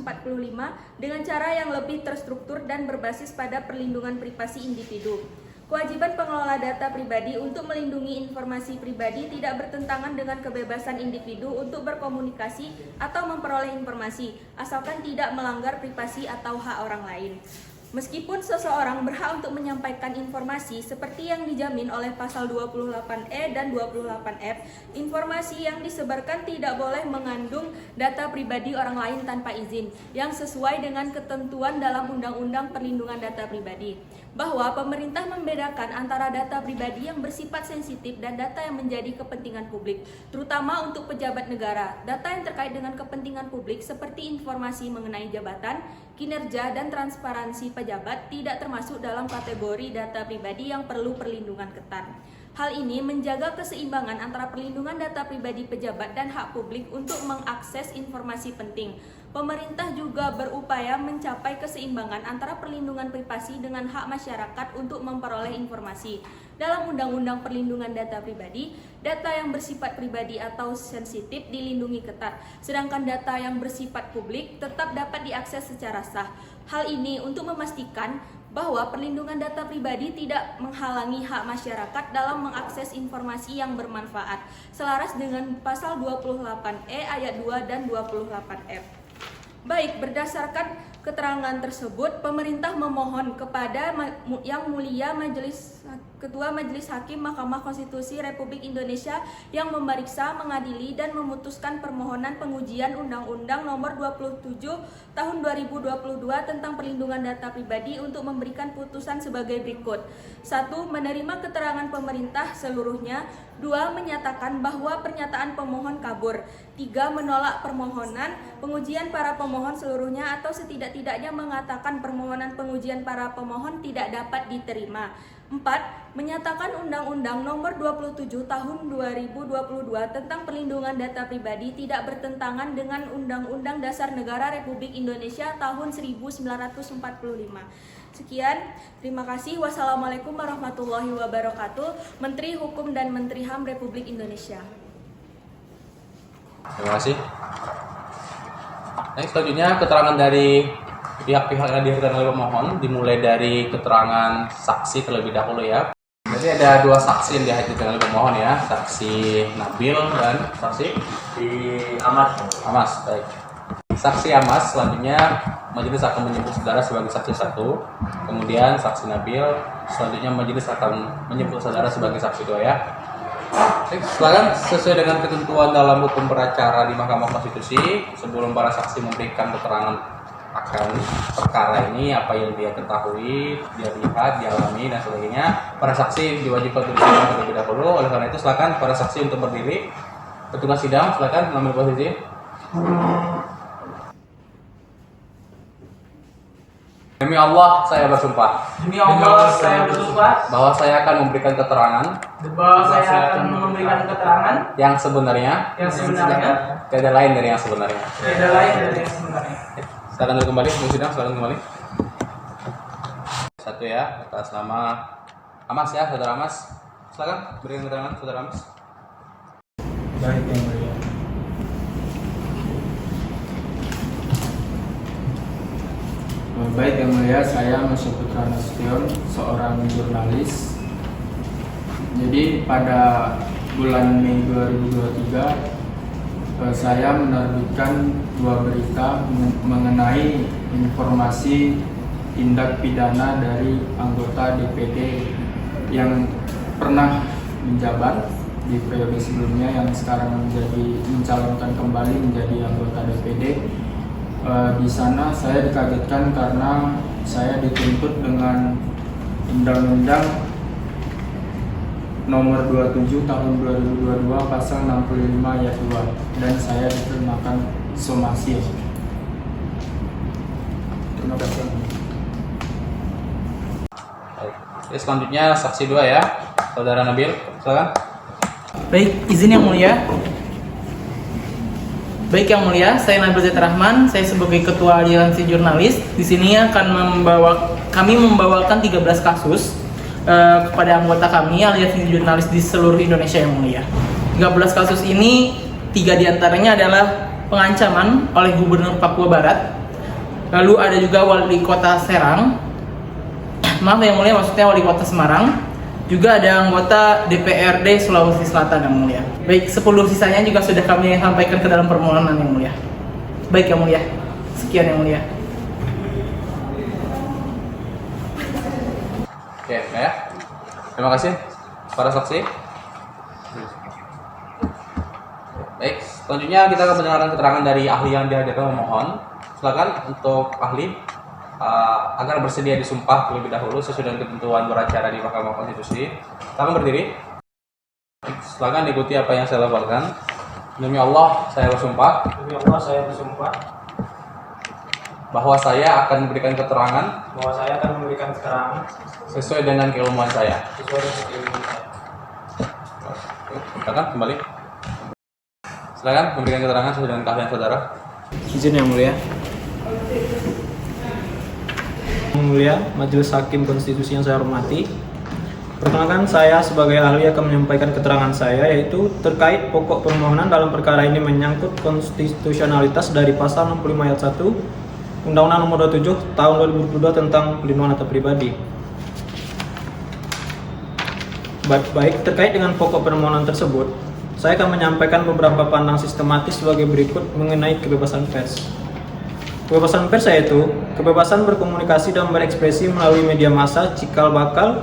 dengan cara yang lebih terstruktur dan berbasis pada perlindungan privasi individu. Kewajiban pengelola data pribadi untuk melindungi informasi pribadi tidak bertentangan dengan kebebasan individu untuk berkomunikasi atau memperoleh informasi, asalkan tidak melanggar privasi atau hak orang lain. Meskipun seseorang berhak untuk menyampaikan informasi seperti yang dijamin oleh pasal 28E dan 28F, informasi yang disebarkan tidak boleh mengandung data pribadi orang lain tanpa izin, yang sesuai dengan ketentuan dalam Undang-Undang Perlindungan Data Pribadi. Bahwa pemerintah membedakan antara data pribadi yang bersifat sensitif dan data yang menjadi kepentingan publik, terutama untuk pejabat negara. Data yang terkait dengan kepentingan publik seperti informasi mengenai jabatan, kinerja, dan transparansi pejabat tidak termasuk dalam kategori data pribadi yang perlu perlindungan ketat. Hal ini menjaga keseimbangan antara perlindungan data pribadi pejabat dan hak publik untuk mengakses informasi penting. Pemerintah juga berupaya mencapai keseimbangan antara perlindungan privasi dengan hak masyarakat untuk memperoleh informasi. Dalam Undang-Undang Perlindungan Data Pribadi, data yang bersifat pribadi atau sensitif dilindungi ketat, sedangkan data yang bersifat publik tetap dapat diakses secara sah. Hal ini untuk memastikan bahwa perlindungan data pribadi tidak menghalangi hak masyarakat dalam mengakses informasi yang bermanfaat, selaras dengan pasal 28E ayat 2 dan 28F. Baik, berdasarkan keterangan tersebut, pemerintah memohon kepada Yang Mulia Ketua Majelis Hakim Mahkamah Konstitusi Republik Indonesia yang memeriksa, mengadili, dan memutuskan permohonan pengujian Undang-Undang Nomor 27 Tahun 2022 tentang Perlindungan Data Pribadi untuk memberikan putusan sebagai berikut. 1. Menerima keterangan pemerintah seluruhnya. 2. Menyatakan bahwa pernyataan pemohon kabur. 3. Menolak permohonan pengujian para pemohon seluruhnya atau setidak-tidaknya mengatakan permohonan pengujian para pemohon tidak dapat diterima. 4. Menyatakan Undang-Undang Nomor 27 Tahun 2022 tentang Perlindungan Data Pribadi tidak bertentangan dengan Undang-Undang Dasar Negara Republik Indonesia tahun 1945. Sekian, terima kasih. Wassalamualaikum warahmatullahi wabarakatuh. Menteri Hukum dan Menteri HAM Republik Indonesia. Terima kasih. Next, selanjutnya keterangan dari pihak-pihak yang dihadirkan oleh pemohon, dimulai dari keterangan saksi terlebih dahulu ya. Jadi ada dua saksi yang dihadirkan oleh pemohon ya, saksi Nabil dan saksi Amas. Baik. Saksi Amas selanjutnya majelis akan menyebut saudara sebagai saksi 1, kemudian saksi Nabil selanjutnya majelis akan menyebut saudara sebagai saksi 2 ya. Silakan, sesuai dengan ketentuan dalam hukum beracara di Mahkamah Konstitusi, sebelum para saksi memberikan keterangan akan perkara ini, apa yang dia ketahui, dia lihat, dialami dan sebagainya, para saksi diwajibkan untuk bersidang terlebih dahulu. Oleh karena itu silakan para saksi untuk berdiri. Petugas sidang silakan mengambil posisi. Demi Allah saya bersumpah. Demi Allah saya bersumpah bahwa saya akan memberikan keterangan. bahwa saya akan memberikan keterangan Yang sebenarnya. Tidak lain dari yang sebenarnya. Tidak lain dari yang sebenarnya. Silakan duduk kembali, petugas sidang silakan kembali. Satu ya, atas nama Amas ya, saudara Amas. Silakan berikan keterangan, saudara Amas. Baik yang mulia. Baik yang mulia, saya Masih Putra Nasution, seorang jurnalis. Jadi pada bulan Mei 2023 saya menerbitkan 2 berita mengenai informasi tindak pidana dari anggota DPD yang pernah menjabat di periode sebelumnya yang sekarang mencalonkan kembali menjadi anggota DPD. Di sana saya dikagetkan karena saya dituntut dengan Undang-Undang Nomor 27 Tahun 2022 Pasal 65 Ayat 2 dan saya dikenakan somasi. Terima kasih. Baik. Selanjutnya saksi 2 ya, saudara Nabil, silakan. Baik, izin yang mulia. Baik yang mulia, saya Nabil Zaid Rahman, saya sebagai Ketua Aliansi Jurnalis. Di sini kami membawakan 13 kasus kepada anggota kami Aliansi Jurnalis di seluruh Indonesia yang mulia. 13 kasus ini 3 diantaranya adalah pengancaman oleh Gubernur Papua Barat. Lalu ada juga Wali Kota Serang. Maaf yang mulia, maksudnya Wali Kota Semarang. Juga ada anggota DPRD Sulawesi Selatan yang mulia. Baik, 10 sisanya juga sudah kami sampaikan ke dalam permohonan yang mulia. Baik yang mulia, sekian yang mulia. Oke, ya. Terima kasih para saksi. Baik, selanjutnya kita akan mendengarkan keterangan dari ahli yang dihadirkan pemohon. Silakan untuk ahli agar bersedia disumpah terlebih dahulu sesuai dengan ketentuan beracara di Mahkamah Konstitusi. Silakan berdiri. Silakan ikuti apa yang saya laporkan. Demi Allah saya bersumpah. Demi Allah saya bersumpah bahwa saya akan memberikan keterangan. bahwa saya akan memberikan keterangan Sesuai dengan keilmuan saya. sesuai dengan keilmuan saya. Silakan kembali. Silakan memberikan keterangan sesuai dengan keahlian saudara. Izin yang mulia. Yang mulia, Majelis Hakim Konstitusi yang saya hormati. Perkenalkan, saya sebagai ahli akan menyampaikan keterangan saya, yaitu terkait pokok permohonan dalam perkara ini menyangkut konstitusionalitas dari pasal 65 ayat 1 Undang-Undang Nomor 27 Tahun 2022 tentang Pelindungan Data Pribadi. Baik, terkait dengan pokok permohonan tersebut, saya akan menyampaikan beberapa pandang sistematis sebagai berikut mengenai kebebasan pers. Kebebasan pers yaitu kebebasan berkomunikasi dan berekspresi melalui media massa, cikal bakal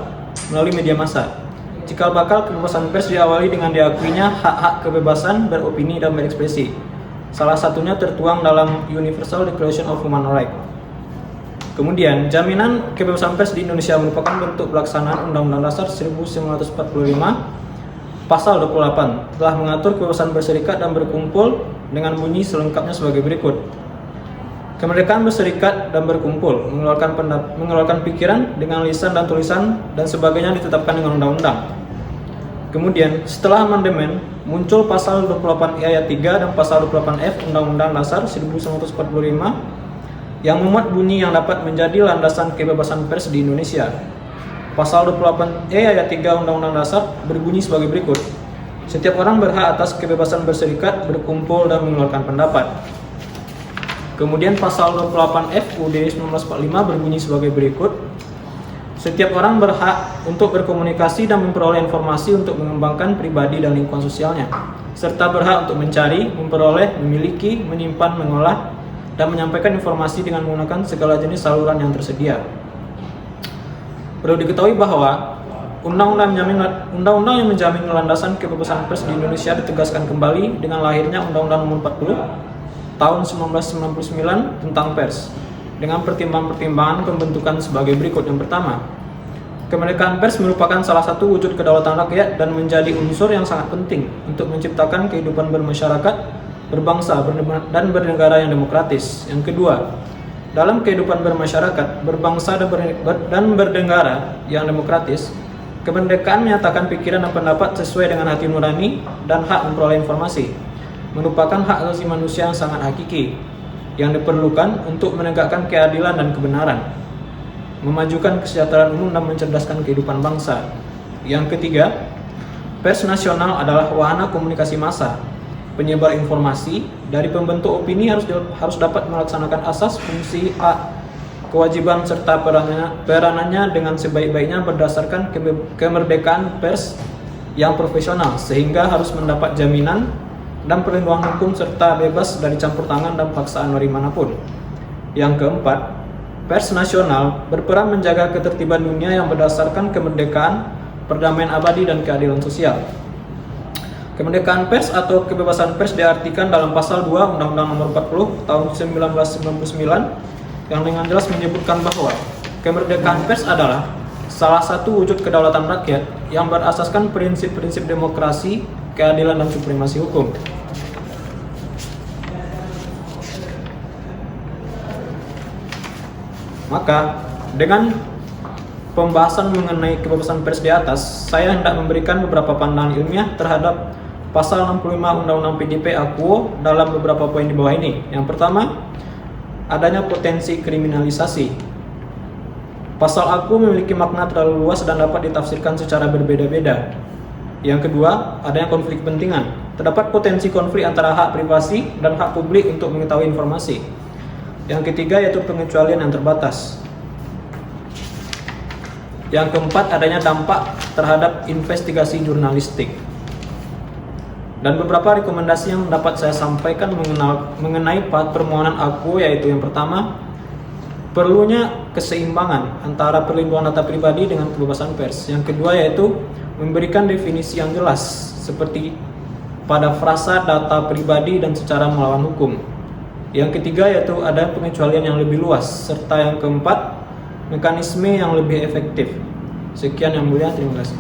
melalui media massa. Cikal bakal kebebasan pers diawali dengan diakuinya hak-hak kebebasan beropini dan berekspresi. Salah satunya tertuang dalam Universal Declaration of Human Rights. Kemudian, jaminan kebebasan pers di Indonesia merupakan bentuk pelaksanaan Undang-Undang Dasar 1945 Pasal 28 telah mengatur kebebasan berserikat dan berkumpul dengan bunyi selengkapnya sebagai berikut. Kemerdekaan berserikat dan berkumpul, mengeluarkan pikiran dengan lisan dan tulisan dan sebagainya ditetapkan dengan undang-undang. Kemudian, setelah amandemen, muncul pasal 28 ayat 3 dan pasal 28F Undang-Undang Dasar 1945 yang memuat bunyi yang dapat menjadi landasan kebebasan pers di Indonesia. Pasal 28E ayat 3 Undang-Undang Dasar berbunyi sebagai berikut. Setiap orang berhak atas kebebasan berserikat, berkumpul, dan mengeluarkan pendapat. Kemudian pasal 28F UUD 1945 berbunyi sebagai berikut. Setiap orang berhak untuk berkomunikasi dan memperoleh informasi untuk mengembangkan pribadi dan lingkungan sosialnya, serta berhak untuk mencari, memperoleh, memiliki, menyimpan, mengolah, dan menyampaikan informasi dengan menggunakan segala jenis saluran yang tersedia. Perlu diketahui bahwa Undang-undang yang menjamin landasan kebebasan pers di Indonesia ditegaskan kembali dengan lahirnya Undang-Undang Nomor 40 Tahun 1999 tentang pers, dengan pertimbangan-pertimbangan pembentukan sebagai berikut. Yang pertama, kemerdekaan pers merupakan salah satu wujud kedaulatan rakyat dan menjadi unsur yang sangat penting untuk menciptakan kehidupan bermasyarakat, berbangsa, dan bernegara yang demokratis. Yang kedua, dalam kehidupan bermasyarakat, berbangsa, dan bernegara yang demokratis, kemerdekaan menyatakan pikiran dan pendapat sesuai dengan hati nurani dan hak memperoleh informasi merupakan hak asasi manusia yang sangat hakiki yang diperlukan untuk menegakkan keadilan dan kebenaran, memajukan kesejahteraan umum dan mencerdaskan kehidupan bangsa. Yang ketiga, pers nasional adalah wahana komunikasi massa, penyebar informasi. Dari pembentuk opini harus dapat melaksanakan asas fungsi hak, kewajiban serta peranannya dengan sebaik-baiknya berdasarkan kemerdekaan pers yang profesional, sehingga harus mendapat jaminan dan perlindungan hukum serta bebas dari campur tangan dan paksaan dari manapun. Yang keempat, pers nasional berperan menjaga ketertiban dunia yang berdasarkan kemerdekaan, perdamaian abadi, dan keadilan sosial. Kemerdekaan pers atau kebebasan pers diartikan dalam pasal 2 Undang-Undang Nomor 40 Tahun 1999 yang dengan jelas menyebutkan bahwa kemerdekaan pers adalah salah satu wujud kedaulatan rakyat yang berasaskan prinsip-prinsip demokrasi, keadilan, dan supremasi hukum. Maka, dengan pembahasan mengenai kebebasan pers di atas, saya hendak memberikan beberapa pandangan ilmiah terhadap pasal 65 Undang-Undang PDP Akuo dalam beberapa poin di bawah ini. Yang pertama, adanya potensi kriminalisasi. Pasal Akuo memiliki makna terlalu luas dan dapat ditafsirkan secara berbeda-beda. Yang kedua, adanya konflik kepentingan. Terdapat potensi konflik antara hak privasi dan hak publik untuk mengetahui informasi. Yang ketiga, yaitu pengecualian yang terbatas. Yang keempat, adanya dampak terhadap investigasi jurnalistik. Dan beberapa rekomendasi yang dapat saya sampaikan mengenai permohonan Akuo, yaitu yang pertama, perlunya keseimbangan antara perlindungan data pribadi dengan kebebasan pers. Yang kedua, yaitu memberikan definisi yang jelas seperti pada frasa data pribadi dan secara melawan hukum. Yang ketiga, yaitu ada pengecualian yang lebih luas, serta yang keempat, mekanisme yang lebih efektif. Sekian yang mulia, terima kasih.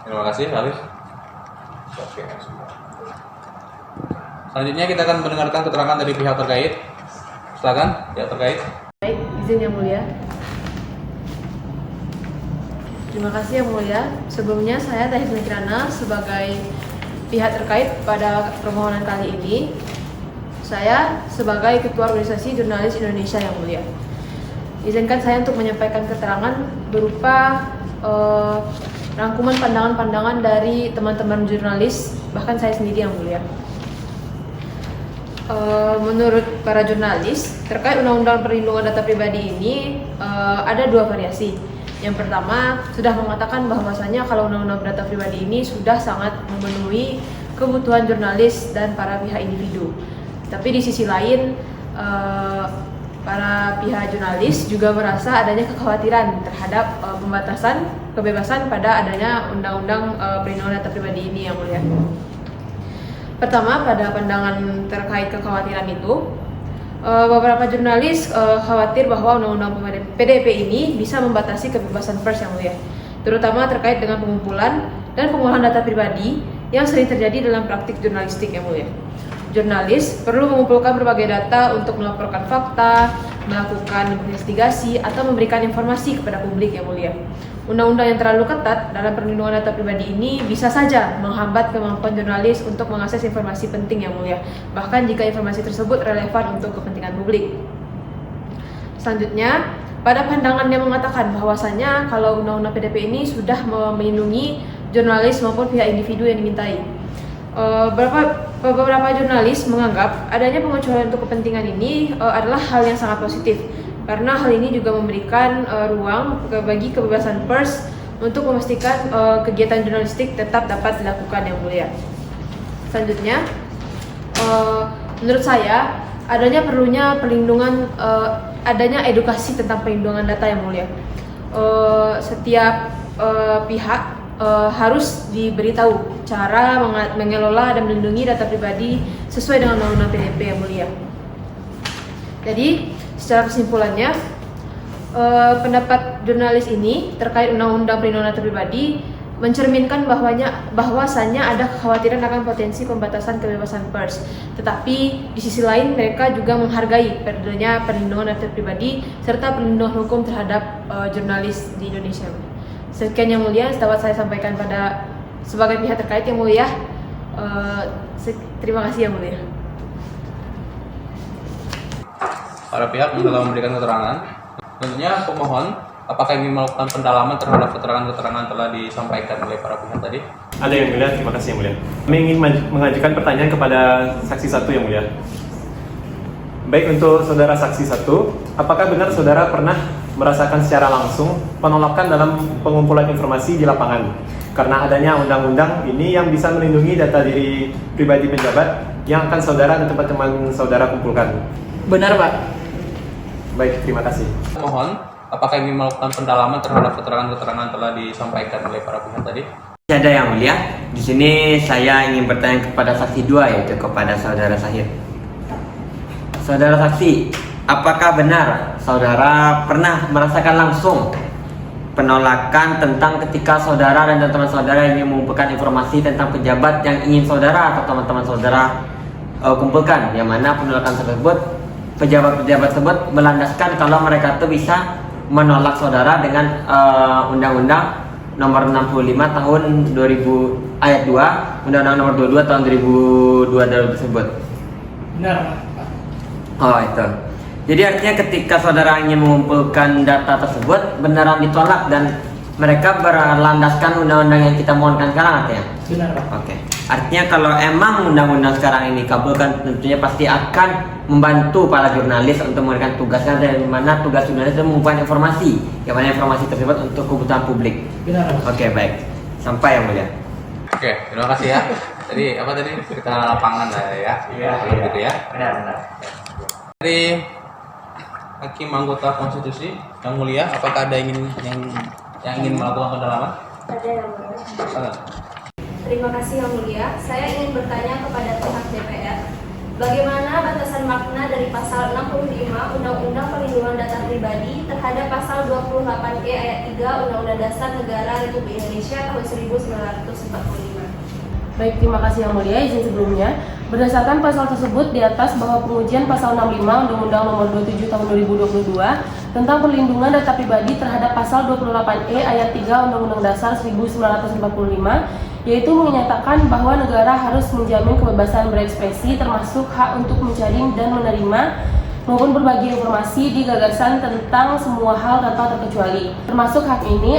Terima kasih, Alif. Selanjutnya kita akan mendengarkan keterangan dari pihak terkait. Silakan, pihak terkait. Baik, izin yang mulia. Terima kasih yang mulia. Sebelumnya saya Tahir Kirana sebagai pihak terkait pada permohonan kali ini. Saya sebagai Ketua Organisasi Jurnalis Indonesia yang mulia. Izinkan saya untuk menyampaikan keterangan berupa rangkuman pandangan-pandangan dari teman-teman jurnalis, bahkan saya sendiri yang mulia. Menurut para jurnalis, terkait Undang-Undang Perlindungan Data Pribadi ini ada dua variasi. Yang pertama, sudah mengatakan bahwasanya kalau Undang-Undang Data Pribadi ini sudah sangat memenuhi kebutuhan jurnalis dan para pihak individu. Tapi di sisi lain, para pihak jurnalis juga merasa adanya kekhawatiran terhadap pembatasan kebebasan pada adanya Undang-Undang Perlindungan Data Pribadi ini yang mulia. Pertama, pada pandangan terkait kekhawatiran itu, beberapa jurnalis khawatir bahwa Undang-Undang PDP ini bisa membatasi kebebasan pers yang mulia, terutama terkait dengan pengumpulan dan pengolahan data pribadi yang sering terjadi dalam praktik jurnalistik yang mulia. Jurnalis perlu mengumpulkan berbagai data untuk melaporkan fakta, melakukan investigasi, atau memberikan informasi kepada publik yang mulia. undang-undang yang terlalu ketat dalam perlindungan data pribadi ini bisa saja menghambat kemampuan jurnalis untuk mengakses informasi penting yang mulia, bahkan jika informasi tersebut relevan untuk kepentingan publik. Selanjutnya, pada pandangannya mengatakan bahwasanya kalau undang-undang PDP ini sudah melindungi jurnalis maupun pihak individu yang dimintai. Beberapa jurnalis menganggap adanya pengecualian untuk kepentingan ini adalah hal yang sangat positif, karena hal ini juga memberikan ruang bagi kebebasan pers untuk memastikan kegiatan jurnalistik tetap dapat dilakukan yang mulia. Selanjutnya, menurut saya adanya perlunya adanya edukasi tentang perlindungan data yang mulia. Setiap pihak harus diberitahu cara mengelola dan melindungi data pribadi sesuai dengan undang-undang PDP yang mulia. Jadi, secara kesimpulannya, pendapat jurnalis ini terkait undang-undang perlindungan data pribadi mencerminkan bahwasannya ada kekhawatiran akan potensi pembatasan kebebasan pers. Tetapi di sisi lain mereka juga menghargai perlunya perlindungan data pribadi serta perlindungan hukum terhadap jurnalis di Indonesia. Sekian yang mulia dapat saya sampaikan pada sebagai pihak terkait yang mulia. Terima kasih yang mulia. Para pihak yang telah memberikan keterangan, tentunya pemohon apakah ingin melakukan pendalaman terhadap keterangan-keterangan telah disampaikan oleh para pihak tadi? Ada yang mulia, terima kasih yang mulia. Kami ingin mengajukan pertanyaan kepada saksi 1 yang mulia. Baik, untuk saudara saksi 1, apakah benar saudara pernah merasakan secara langsung penolakan dalam pengumpulan informasi di lapangan karena adanya undang-undang ini yang bisa melindungi data diri pribadi pejabat yang akan saudara dan teman-teman saudara kumpulkan? Benar, Pak. Baik, terima kasih. Pemohon apakah ingin melakukan pendalaman terhadap keterangan-keterangan telah disampaikan oleh para pihak tadi? Ada yang mulia, di sini saya ingin bertanya kepada saksi 2, yaitu kepada saudara Sahid. Saudara saksi, apakah benar saudara pernah merasakan langsung penolakan tentang ketika saudara dan teman-teman saudara ingin mengumpulkan informasi tentang pejabat yang ingin saudara atau teman-teman saudara kumpulkan, yang mana penolakan tersebut pejabat-pejabat tersebut melandaskan kalau mereka tuh bisa menolak saudara dengan Undang-Undang Nomor 65 Tahun 2000 Ayat 2, Undang-Undang Nomor 22 Tahun 2002 tersebut? Benar, Pak. Oh, itu. Jadi artinya ketika saudara ingin mengumpulkan data tersebut beneran ditolak dan mereka berlandaskan undang-undang yang kita mohonkan sekarang, artinya? Benar, Pak. Oke. Artinya kalau emang undang-undang sekarang ini dikabulkan, tentunya pasti akan membantu para jurnalis untuk memberikan tugasnya, dari mana tugas jurnalis itu mengumpulkan informasi, yang mana informasi tersebut untuk kebutuhan publik. Benar, Pak. Oke, baik. Sampai yang mulia. Oke, terima kasih ya. Tadi apa tadi? Kita lapangan lah ya. Iya, gitu ya. Benar. Dari Hakim anggota Konstitusi yang mulia, apakah ada yang ingin melakukan pendalaman? Ada yang mulia. Terima kasih yang mulia. Saya ingin bertanya kepada pihak DPR, bagaimana batasan makna dari pasal 65 Undang-Undang Perlindungan Data Pribadi terhadap pasal 28E ayat 3 Undang-Undang Dasar Negara Republik Indonesia tahun 1945. Baik, terima kasih yang mulia. Izin sebelumnya, berdasarkan pasal tersebut di atas bahwa pengujian pasal 65 Undang-Undang Nomor 27 Tahun 2022 tentang perlindungan data pribadi terhadap pasal 28E ayat 3 Undang-Undang Dasar 1945, yaitu menyatakan bahwa negara harus menjamin kebebasan berekspresi termasuk hak untuk mencari dan menerima maupun berbagi informasi di gagasan tentang semua hal tanpa terkecuali. Termasuk hak ini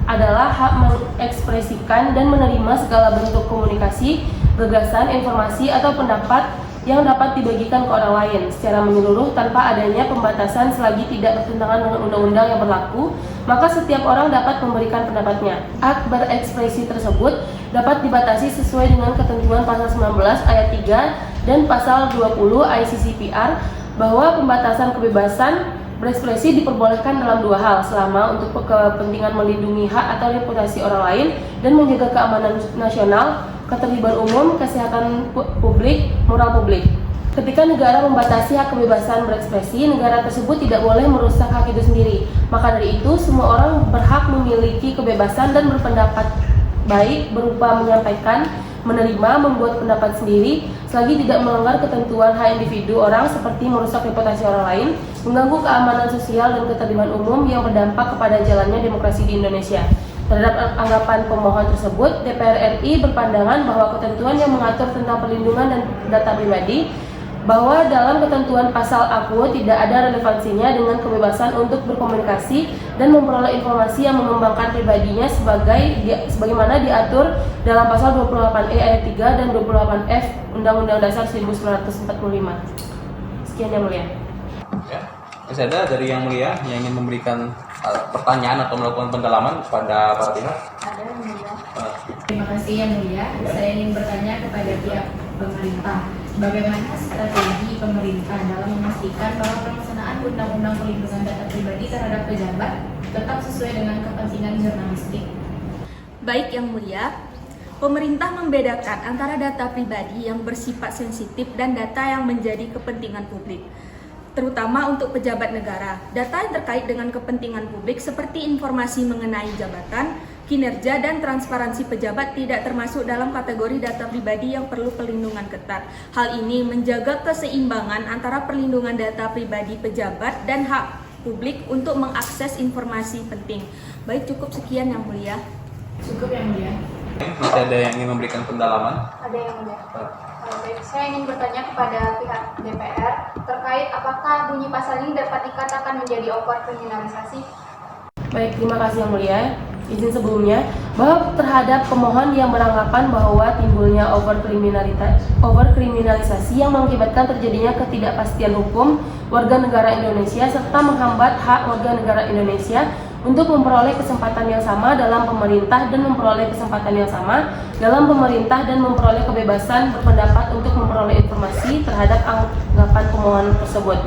adalah hak mengekspresikan dan menerima segala bentuk komunikasi, gagasan, informasi, atau pendapat yang dapat dibagikan ke orang lain secara menyeluruh tanpa adanya pembatasan selagi tidak bertentangan dengan undang-undang yang berlaku, maka setiap orang dapat memberikan pendapatnya. Hak berekspresi tersebut dapat dibatasi sesuai dengan ketentuan pasal 19 ayat 3 dan pasal 20 ICCPR bahwa pembatasan kebebasan berekspresi diperbolehkan dalam 2 hal, selama untuk kepentingan melindungi hak atau reputasi orang lain dan menjaga keamanan nasional, ketertiban umum, kesehatan publik, moral publik. Ketika negara membatasi hak kebebasan berekspresi, negara tersebut tidak boleh merusak hak itu sendiri. Maka dari itu, semua orang berhak memiliki kebebasan dan berpendapat baik berupa menyampaikan, menerima, membuat pendapat sendiri, selagi tidak melanggar ketentuan hak individu orang seperti merusak reputasi orang lain, mengganggu keamanan sosial dan ketertiban umum yang berdampak kepada jalannya demokrasi di Indonesia. Terhadap anggapan pemohon tersebut, DPR RI berpandangan bahwa ketentuan yang mengatur tentang perlindungan dan data pribadi bahwa dalam ketentuan pasal AKUO tidak ada relevansinya dengan kebebasan untuk berkomunikasi dan memperoleh informasi yang mengembangkan pribadinya sebagaimana diatur dalam pasal 28E ayat 3 dan 28F Undang-Undang Dasar 1945. Sekian Yang Mulia. Ya, masih ada dari Yang Mulia yang ingin memberikan pertanyaan atau melakukan pendalaman kepada para pihak? Ada Yang Mulia. Terima kasih Yang Mulia. Saya ingin bertanya kepada pihak pemerintah. Bagaimana strategi pemerintah dalam memastikan bahwa pelaksanaan Undang-Undang Perlindungan Data Pribadi terhadap pejabat tetap sesuai dengan kepentingan jurnalistik? Baik Yang Mulia, pemerintah membedakan antara data pribadi yang bersifat sensitif dan data yang menjadi kepentingan publik, terutama untuk pejabat negara. Data yang terkait dengan kepentingan publik seperti informasi mengenai jabatan, kinerja, dan transparansi pejabat tidak termasuk dalam kategori data pribadi yang perlu perlindungan ketat. Hal ini menjaga keseimbangan antara perlindungan data pribadi pejabat dan hak publik untuk mengakses informasi penting. Baik, cukup sekian Yang Mulia. Cukup Yang Mulia. Masih ada yang ingin memberikan pendalaman? Ada Yang Mulia. Baik, saya ingin bertanya kepada pihak DPR terkait apakah bunyi pasal ini dapat dikatakan menjadi overkriminalisasi? Baik, terima kasih Yang Mulia. Izin sebelumnya bahwa terhadap pemohon yang beranggapan bahwa timbulnya overkriminalisasi yang mengakibatkan terjadinya ketidakpastian hukum warga negara Indonesia serta menghambat hak warga negara Indonesia untuk memperoleh kesempatan yang sama dalam pemerintah dan memperoleh kesempatan yang sama dalam pemerintah dan memperoleh kebebasan berpendapat untuk memperoleh informasi terhadap anggapan pemohon tersebut.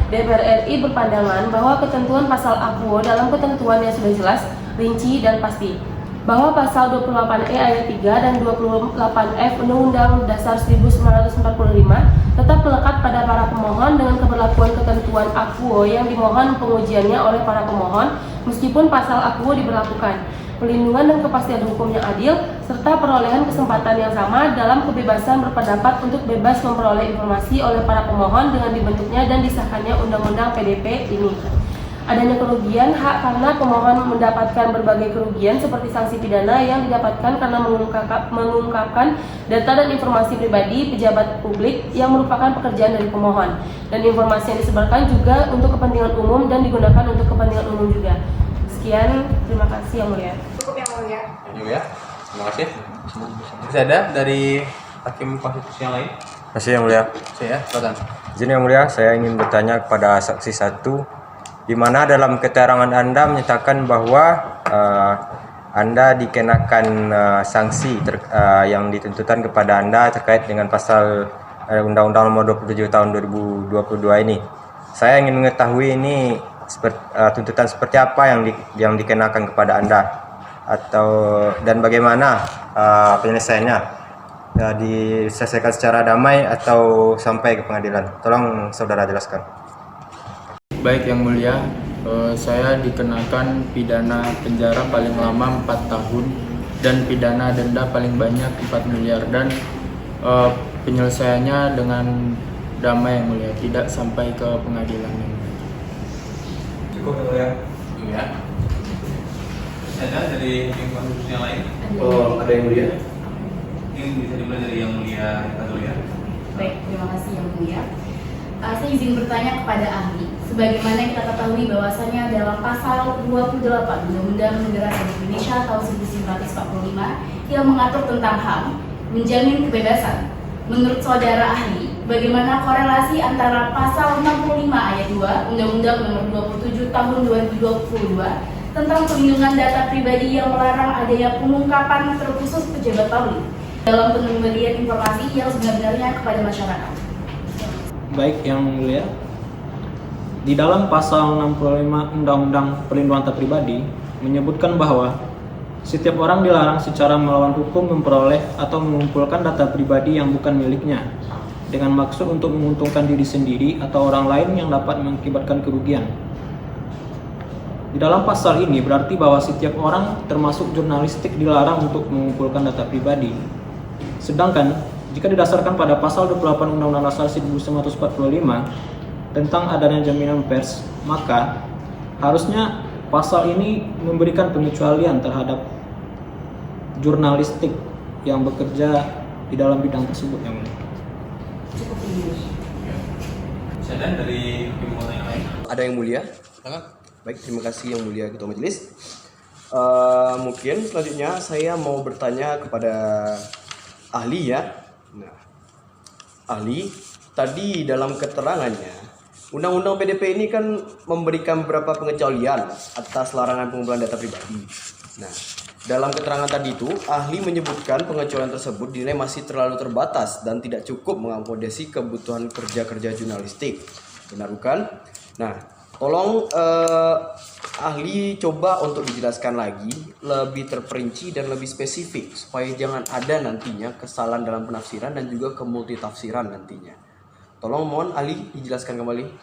DPR RI berpandangan bahwa ketentuan pasal AKUO dalam ketentuan yang sudah jelas, rinci, dan pasti bahwa pasal 28E ayat 3 dan 28F Undang-Undang Dasar 1945 tetap melekat pada para pemohon dengan keberlakuan ketentuan AKUO yang dimohon pengujiannya oleh para pemohon meskipun pasal AKUO diberlakukan. Pelindungan dan kepastian hukum yang adil, serta perolehan kesempatan yang sama dalam kebebasan berpendapat untuk bebas memperoleh informasi oleh para pemohon dengan dibentuknya dan disahkannya Undang-Undang PDP ini. Adanya kerugian hak karena pemohon mendapatkan berbagai kerugian seperti sanksi pidana yang didapatkan karena mengungkapkan data dan informasi pribadi pejabat publik yang merupakan pekerjaan dari pemohon, dan informasi yang disebarkan juga untuk kepentingan umum dan digunakan untuk kepentingan umum juga. Sekian, terima kasih Yang Mulia. Cukup Yang Mulia. Yang Mulia, terima kasih. Masih ada dari Hakim Konstitusi yang lain? Masih Yang Mulia. Saya, silakan. Izin Yang Mulia, saya ingin bertanya kepada saksi 1, di mana dalam keterangan Anda menyatakan bahwa Anda dikenakan sanksi yang ditentukan kepada Anda terkait dengan pasal Undang-Undang Nomor 27 Tahun 2022 ini. Saya ingin mengetahui ini tuntutan seperti apa yang dikenakan kepada Anda dan bagaimana penyelesaiannya, diselesaikan secara damai atau sampai ke pengadilan. Tolong saudara jelaskan. Baik Yang Mulia, saya dikenakan pidana penjara paling lama 4 tahun dan pidana denda paling banyak 4 miliar dan penyelesaiannya dengan damai Yang Mulia, tidak sampai ke pengadilan. Cukup Yang Mulia. Ya. Ada dari Hakim Konstitusi yang lain? Ada Yang Mulia. Ini bisa dimulai dari Yang Mulia ya. Baik, terima kasih Yang Mulia. Saya izin bertanya kepada ahli. Sebagaimana kita ketahui bahwasanya dalam pasal 28 Undang-Undang Negara Republik Indonesia tahun 1945 yang mengatur tentang HAM, menjamin kebebasan. Menurut saudara ahli, bagaimana korelasi antara pasal 65 ayat 2 Undang-Undang Nomor 27 Tahun 2022 tentang perlindungan data pribadi yang melarang adanya pengungkapan terkhusus pejabat publik dalam pemberian informasi yang sebenarnya kepada masyarakat? Baik Yang Mulia, di dalam pasal 65 Undang-Undang Perlindungan Data Pribadi menyebutkan bahwa setiap orang dilarang secara melawan hukum memperoleh atau mengumpulkan data pribadi yang bukan miliknya dengan maksud untuk menguntungkan diri sendiri atau orang lain yang dapat mengakibatkan kerugian. Di dalam pasal ini berarti bahwa setiap orang termasuk jurnalistik dilarang untuk mengumpulkan data pribadi. Sedangkan jika didasarkan pada pasal 28 Undang-Undang Dasar 1945 tentang adanya jaminan pers, maka harusnya pasal ini memberikan pengecualian terhadap jurnalistik yang bekerja di dalam bidang tersebut, yang mulia. Sedang dari pimpinan yang lain. Ada yang mulia? Baik, terima kasih yang mulia Ketua Majelis. Mungkin selanjutnya saya mau bertanya kepada ahli ya. Nah, ahli, tadi dalam keterangannya Undang-Undang PDP ini kan memberikan beberapa pengecualian atas larangan pengumpulan data pribadi. Nah, dalam keterangan tadi itu, ahli menyebutkan pengecualian tersebut dinilai masih terlalu terbatas dan tidak cukup mengakomodasi kebutuhan kerja-kerja jurnalistik. Benar bukan? Nah, tolong ahli coba untuk dijelaskan lagi, lebih terperinci dan lebih spesifik, supaya jangan ada nantinya kesalahan dalam penafsiran dan juga kemultitafsiran nantinya. Tolong mohon ahli dijelaskan kembali.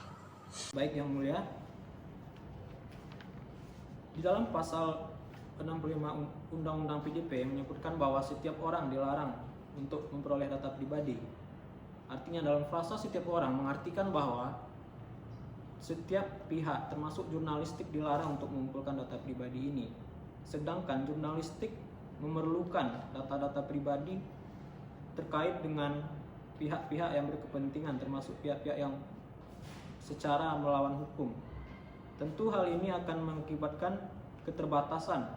Baik yang mulia. Di dalam pasal 65 Undang-Undang PDP menyebutkan bahwa setiap orang dilarang untuk memperoleh data pribadi. Artinya dalam frasa setiap orang mengartikan bahwa setiap pihak termasuk jurnalistik dilarang untuk mengumpulkan data pribadi ini. Sedangkan jurnalistik memerlukan data-data pribadi terkait dengan pihak-pihak yang berkepentingan, termasuk pihak-pihak yang secara melawan hukum. Tentu hal ini akan mengakibatkan keterbatasan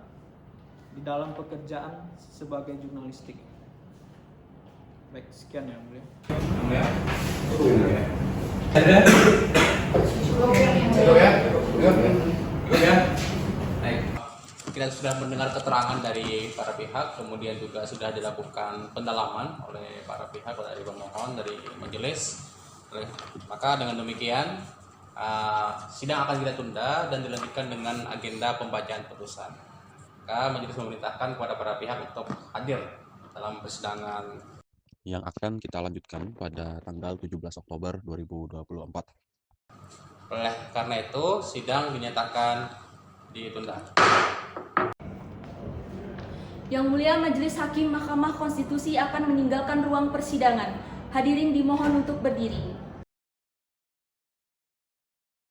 di dalam pekerjaan sebagai jurnalistik. Baik, sekian ya mulia. Baik. Kita sudah mendengar keterangan dari para pihak, kemudian juga sudah dilakukan pendalaman oleh para pihak, dari pemohon, dari majelis. Maka dengan demikian sidang akan kita tunda dan dilanjutkan dengan agenda pembacaan putusan. Maka majelis memerintahkan kepada para pihak untuk hadir dalam persidangan yang akan kita lanjutkan pada tanggal 17 Oktober 2024. Oleh karena itu, sidang dinyatakan ditunda. Yang mulia Majelis Hakim Mahkamah Konstitusi akan meninggalkan ruang persidangan. Hadirin dimohon untuk berdiri.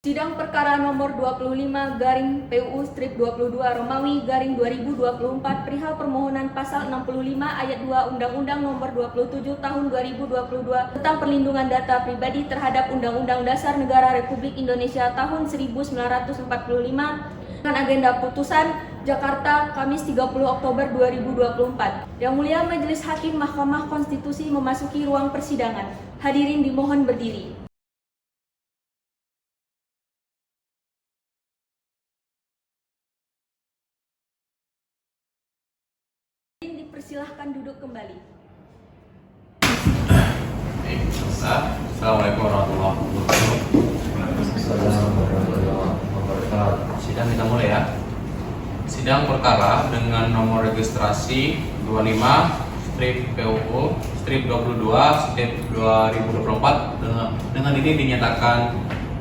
Sidang perkara nomor 25/PUU/22 Romawi /2024 perihal permohonan pasal 65 ayat 2 Undang-Undang nomor 27 tahun 2022 tentang perlindungan data pribadi terhadap Undang-Undang Dasar Negara Republik Indonesia tahun 1945 dengan agenda putusan Jakarta Kamis 30 Oktober 2024. Yang mulia Majelis Hakim Mahkamah Konstitusi memasuki ruang persidangan. Hadirin dimohon berdiri. Dipersilahkan duduk kembali. Assalamualaikum warahmatullahi wabarakatuh. Sidang kita mulai ya. Sidang perkara dengan nomor registrasi 25/PUU/22/2024 dengan ini dinyatakan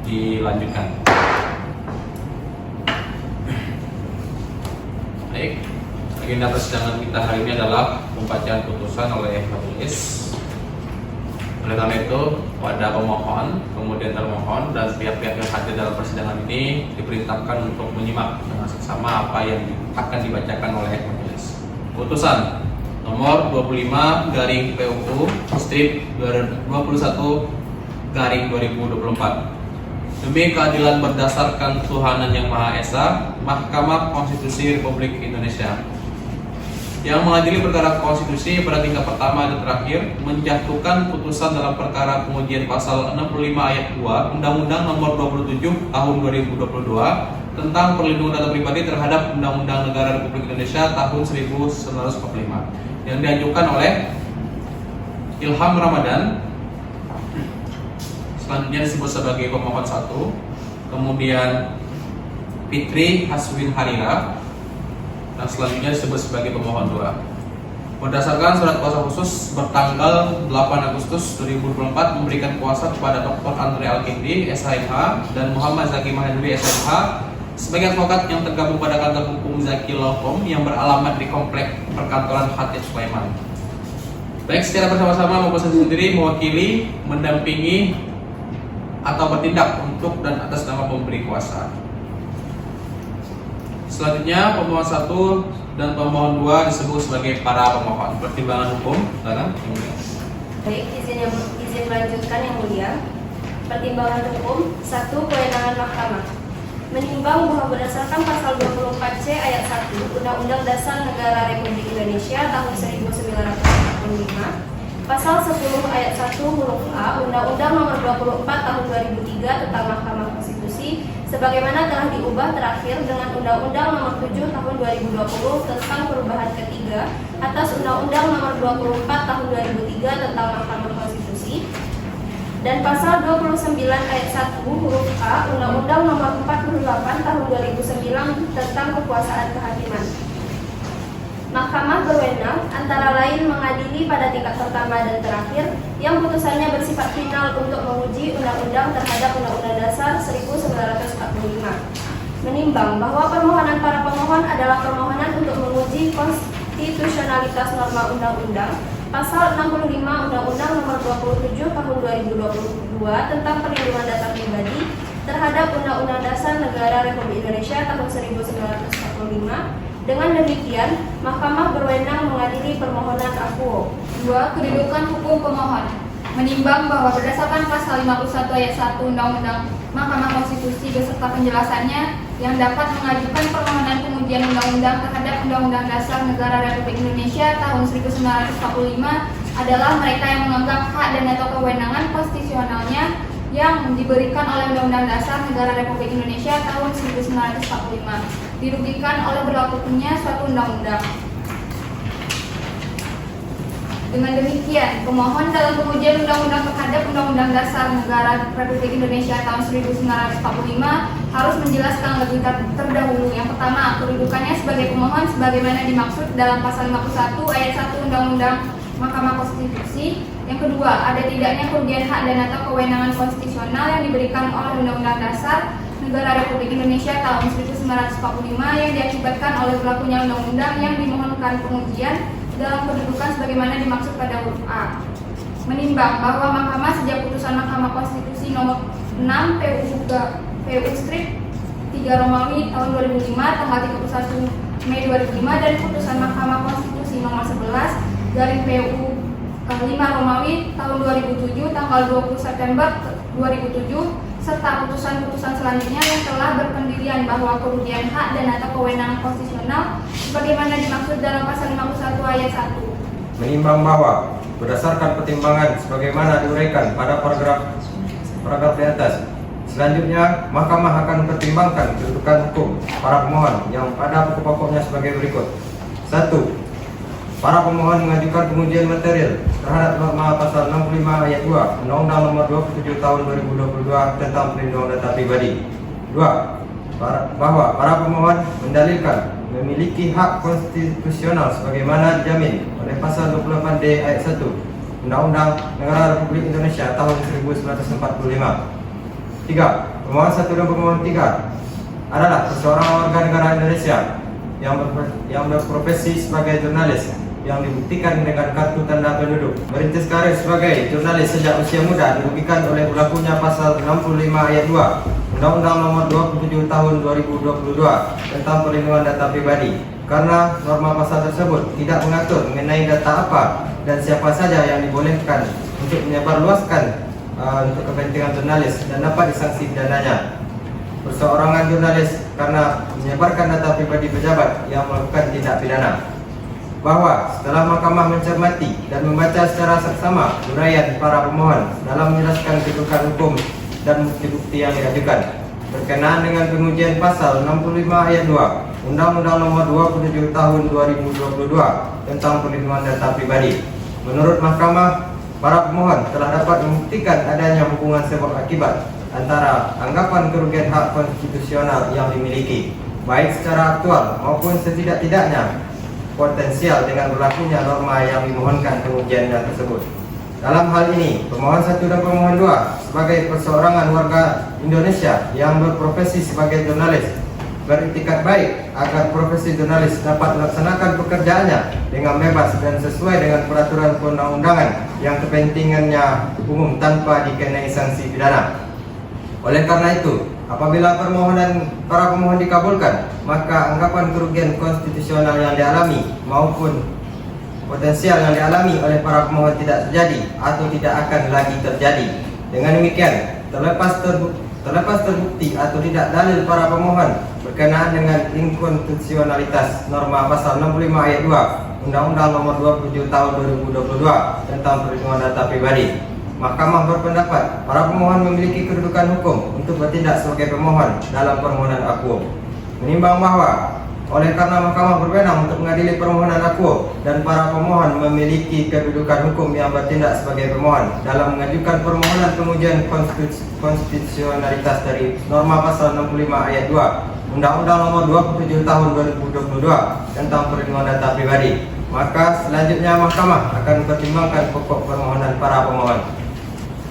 dilanjutkan. Baik. Agenda persidangan kita hari ini adalah pembacaan putusan oleh majelis. Oleh karena itu, pada pemohon, kemudian termohon, dan pihak-pihak yang hadir dalam persidangan ini diperintahkan untuk menyimak dengan seksama apa yang akan dibacakan oleh majelis. Putusan nomor 25/21/2024. Demi keadilan berdasarkan ketuhanan yang Maha Esa, Mahkamah Konstitusi Republik Indonesia yang mengadili perkara konstitusi pada tingkat pertama dan terakhir menjatuhkan putusan dalam perkara pengujian pasal 65 ayat 2 Undang-Undang nomor 27 tahun 2022 tentang perlindungan data pribadi terhadap Undang-Undang Negara Republik Indonesia tahun 1945 yang diajukan oleh Ilham Ramadan, selanjutnya disebut sebagai pemohon 1, kemudian Fitri Haswin Harira, dan selanjutnya disebut sebagai pemohon 2. Berdasarkan surat kuasa khusus bertanggal 8 Agustus 2024 memberikan kuasa kepada Dr. Andre Alkindi, SHMH, dan Muhammad Zaki Mahendri, SHMH, sebagai advokat yang tergabung pada kantor hukum Zaki Law Firm yang beralamat di Komplek Perkantoran Khatib Sulaiman. baik secara bersama-sama maupun sendiri mewakili, mendampingi, atau bertindak untuk dan atas nama pemberi kuasa. Selanjutnya pemohon 1 dan pemohon 2 disebut sebagai para pemohon. Pertimbangan hukum, silakan. Baik, izin melanjutkan yang mulia. Pertimbangan hukum 1. Kewenangan mahkamah. Menimbang bahwa berdasarkan pasal 24C ayat 1 Undang-Undang Dasar Negara Republik Indonesia tahun 1945, pasal 10 ayat 1 huruf A Undang-Undang Nomor 24 tahun 2003 tentang Mahkamah Konstitusi sebagaimana telah diubah terakhir dengan Undang-Undang Nomor 7 tahun 2020 tentang perubahan ketiga atas Undang-Undang Nomor 24 tahun 2003 tentang Mahkamah Konstitusi, dan pasal 29 ayat 1 huruf A Undang-Undang Nomor 48 tahun 2009 tentang kekuasaan kehakiman. Mahkamah berwenang antara lain mengadili pada tingkat pertama dan terakhir yang putusannya bersifat final untuk menguji undang-undang terhadap Undang-Undang Dasar 1945. Menimbang bahwa permohonan para pemohon adalah permohonan untuk menguji konstitusionalitas norma undang-undang, pasal 65 Undang-Undang Nomor 27 tahun 2022 tentang perlindungan data pribadi terhadap Undang-Undang Dasar Negara Republik Indonesia tahun 1945. Dengan demikian, Mahkamah berwenang mengadili permohonan akuo. 2. Kedudukan hukum pemohon. Menimbang bahwa berdasarkan pasal 51 ayat 1 Undang-Undang Mahkamah Konstitusi beserta penjelasannya yang dapat mengajukan permohonan pengujian undang-undang terhadap Undang-Undang Dasar Negara Republik Indonesia tahun 1945 adalah mereka yang menganggap hak dan atau kewenangan konstitusionalnya yang diberikan oleh Undang-Undang Dasar Negara Republik Indonesia tahun 1945 dirugikan oleh berlakunya suatu undang-undang. Dengan demikian, pemohon dalam pengujian undang-undang terhadap Undang-Undang Dasar Negara Republik Indonesia tahun 1945 harus menjelaskan lebih terdahulu. Yang pertama, kedudukannya sebagai pemohon sebagaimana dimaksud dalam pasal 51 ayat 1 Undang-Undang Mahkamah Konstitusi. Yang kedua, ada tidaknya kerugian hak dan atau kewenangan konstitusional yang diberikan oleh Undang-Undang Dasar Negara Republik Indonesia tahun 1945 yang diakibatkan oleh berlakunya undang-undang yang dimohonkan pengujian dalam kedudukan sebagaimana dimaksud pada huruf A. Menimbang bahwa Mahkamah sejak putusan Mahkamah Konstitusi nomor 6 PU Strip 3 Romawi tahun 2005 tanggal 31 Mei 2005 dan putusan Mahkamah Konstitusi nomor 11 garing PU 5 Romawi tahun 2007 tanggal 20 September 2007 serta putusan-putusan selanjutnya yang telah berpendirian bahwa kerugian hak dan atau kewenangan konstitusional sebagaimana dimaksud dalam pasal 51 ayat 1. Menimbang bahwa berdasarkan pertimbangan sebagaimana diuraikan pada paragraf di atas, selanjutnya Mahkamah akan mempertimbangkan kedudukan hukum para pemohon yang pada pokok-pokoknya sebagai berikut. 1. Para pemohon mengajukan pengujian material terhadap norma pasal 65 ayat 2 Undang-Undang Nomor 27 tahun 2022 tentang perlindungan data pribadi. 2. Bahwa para pemohon mendalilkan memiliki hak konstitusional sebagaimana dijamin oleh pasal 28D ayat 1 Undang-Undang Negara Republik Indonesia tahun 1945. 3. Pemohon 1 dan pemohon 3 adalah seorang warga negara Indonesia yang berprofesi sebagai jurnalis yang dibuktikan dengan kartu tanda penduduk. Merintis karir sebagai jurnalis sejak usia muda dirugikan oleh berlakunya pasal 65 ayat 2 Undang-Undang Nomor 27 tahun 2022 tentang perlindungan data pribadi karena norma pasal tersebut tidak mengatur mengenai data apa dan siapa saja yang dibolehkan untuk menyebarluaskan untuk kepentingan jurnalis dan dapat disanksi pidananya. Perseorangan jurnalis karena menyebarkan data pribadi pejabat yang melakukan tindak pidana. Bahwa setelah Mahkamah mencermati dan membaca secara saksama uraian para pemohon dalam menjelaskan kedudukan hukum dan bukti-bukti yang diajukan berkenaan dengan pengujian pasal 65 ayat 2 Undang-Undang Nomor 27 tahun 2022 tentang perlindungan data pribadi. Menurut Mahkamah, para pemohon telah dapat membuktikan adanya hubungan sebab akibat antara anggapan kerugian hak konstitusional yang dimiliki, baik secara aktual maupun setidak-tidaknya potensial dengan berlakunya norma yang dimohonkan pengujiannya tersebut. Dalam hal ini, pemohon 1 dan pemohon 2 sebagai perseorangan warga Indonesia yang berprofesi sebagai jurnalis beritikat baik agar profesi jurnalis dapat melaksanakan pekerjaannya dengan bebas dan sesuai dengan peraturan perundang-undangan yang kepentingannya umum tanpa dikenai sanksi pidana. Oleh karena itu, apabila permohonan para pemohon dikabulkan, maka anggapan kerugian konstitusional yang dialami maupun potensial yang dialami oleh para pemohon tidak terjadi atau tidak akan lagi terjadi. Dengan demikian, terlepas terbukti atau tidak dalil para pemohon berkenaan dengan inkonstitusionalitas norma pasal 65 ayat 2 Undang-Undang Nomor 27 Tahun 2022 tentang Perlindungan Data Pribadi, Mahkamah berpendapat para pemohon memiliki kedudukan hukum untuk bertindak sebagai pemohon dalam permohonan akuo. Menimbang bahwa oleh karena Mahkamah berwenang untuk mengadili permohonan akuo dan para pemohon memiliki kedudukan hukum yang bertindak sebagai pemohon dalam mengajukan permohonan pengujian konstitusionalitas dari norma pasal 65 ayat 2 Undang-Undang Nomor 27 Tahun 2022 tentang Perlindungan Data Pribadi, maka selanjutnya Mahkamah akan mempertimbangkan pokok permohonan para pemohon.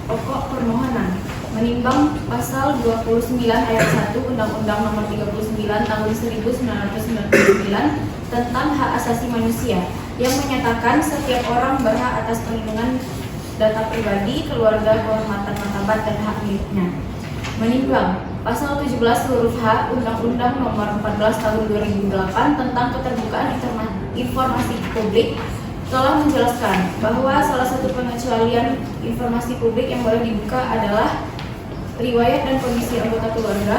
Pokok permohonan menimbang pasal 29 ayat 1 Undang-Undang Nomor 39 Tahun 1999 tentang hak asasi manusia yang menyatakan setiap orang berhak atas perlindungan data pribadi, keluarga, kehormatan, martabat, dan hak miliknya. Menimbang pasal 17 huruf H Undang-Undang Nomor 14 Tahun 2008 tentang keterbukaan informasi publik telah menjelaskan bahwa salah satu pengecualian informasi publik yang boleh dibuka adalah riwayat dan kondisi anggota keluarga,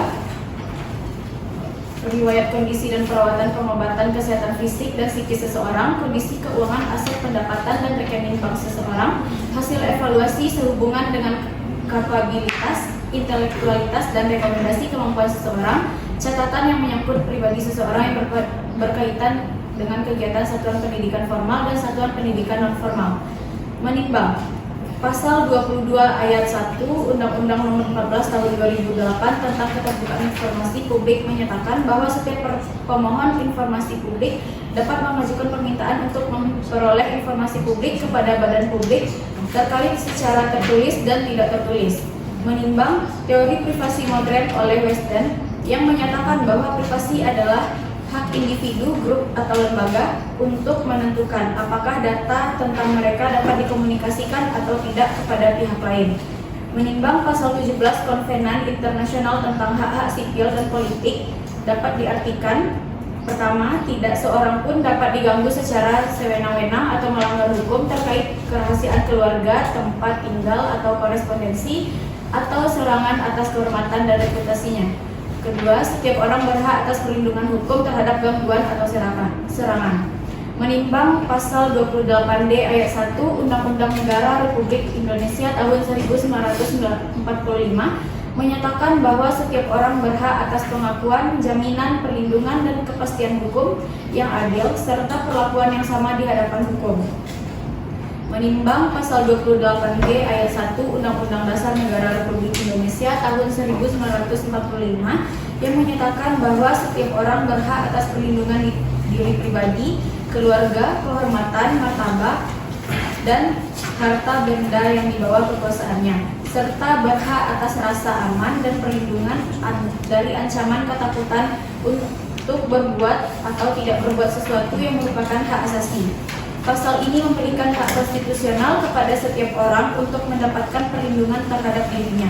riwayat kondisi dan perawatan pengobatan kesehatan fisik dan psikis seseorang, kondisi keuangan, aset, pendapatan, dan rekening bank seseorang, hasil evaluasi sehubungan dengan kapabilitas, intelektualitas, dan rekomendasi kemampuan seseorang, catatan yang menyangkut pribadi seseorang yang berkaitan dengan kegiatan satuan pendidikan formal dan satuan pendidikan non-formal. Menimbang pasal 22 ayat 1 Undang-Undang Nomor 14 Tahun 2008 tentang keterbukaan informasi publik menyatakan bahwa setiap pemohon informasi publik dapat mengajukan permintaan untuk memperoleh informasi publik kepada badan publik terkait secara tertulis dan tidak tertulis. Menimbang teori privasi modern oleh Weston yang menyatakan bahwa privasi adalah hak individu, grup, atau lembaga untuk menentukan apakah data tentang mereka dapat dikomunikasikan atau tidak kepada pihak lain. Menimbang pasal 17 Konvenan Internasional tentang Hak-Hak Sipil dan Politik dapat diartikan: pertama, tidak seorang pun dapat diganggu secara sewenang-wenang atau melanggar hukum terkait kerahasiaan keluarga, tempat tinggal, atau korespondensi, atau serangan atas kehormatan dan reputasinya. Kedua, setiap orang berhak atas perlindungan hukum terhadap gangguan atau serangan. Menimbang pasal 28D ayat 1 Undang-Undang Negara Republik Indonesia tahun 1945 menyatakan bahwa setiap orang berhak atas pengakuan, jaminan, perlindungan, dan kepastian hukum yang adil serta perlakuan yang sama di hadapan hukum. Menimbang pasal 28D ayat 1 Undang-Undang Dasar Negara Republik Indonesia tahun 1945 yang menyatakan bahwa setiap orang berhak atas perlindungan diri pribadi, keluarga, kehormatan, martabat, dan harta benda yang dibawa kekuasaannya, serta berhak atas rasa aman dan perlindungan dari ancaman ketakutan untuk berbuat atau tidak berbuat sesuatu yang merupakan hak asasi. Pasal ini memberikan hak konstitusional kepada setiap orang untuk mendapatkan perlindungan terhadap dirinya,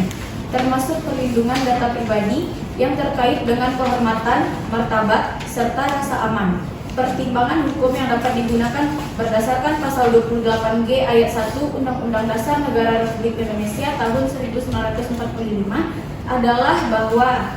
termasuk perlindungan data pribadi yang terkait dengan kehormatan, martabat, serta rasa aman. Pertimbangan hukum yang dapat digunakan berdasarkan pasal 28G ayat 1 Undang-Undang Dasar Negara Republik Indonesia tahun 1945 adalah bahwa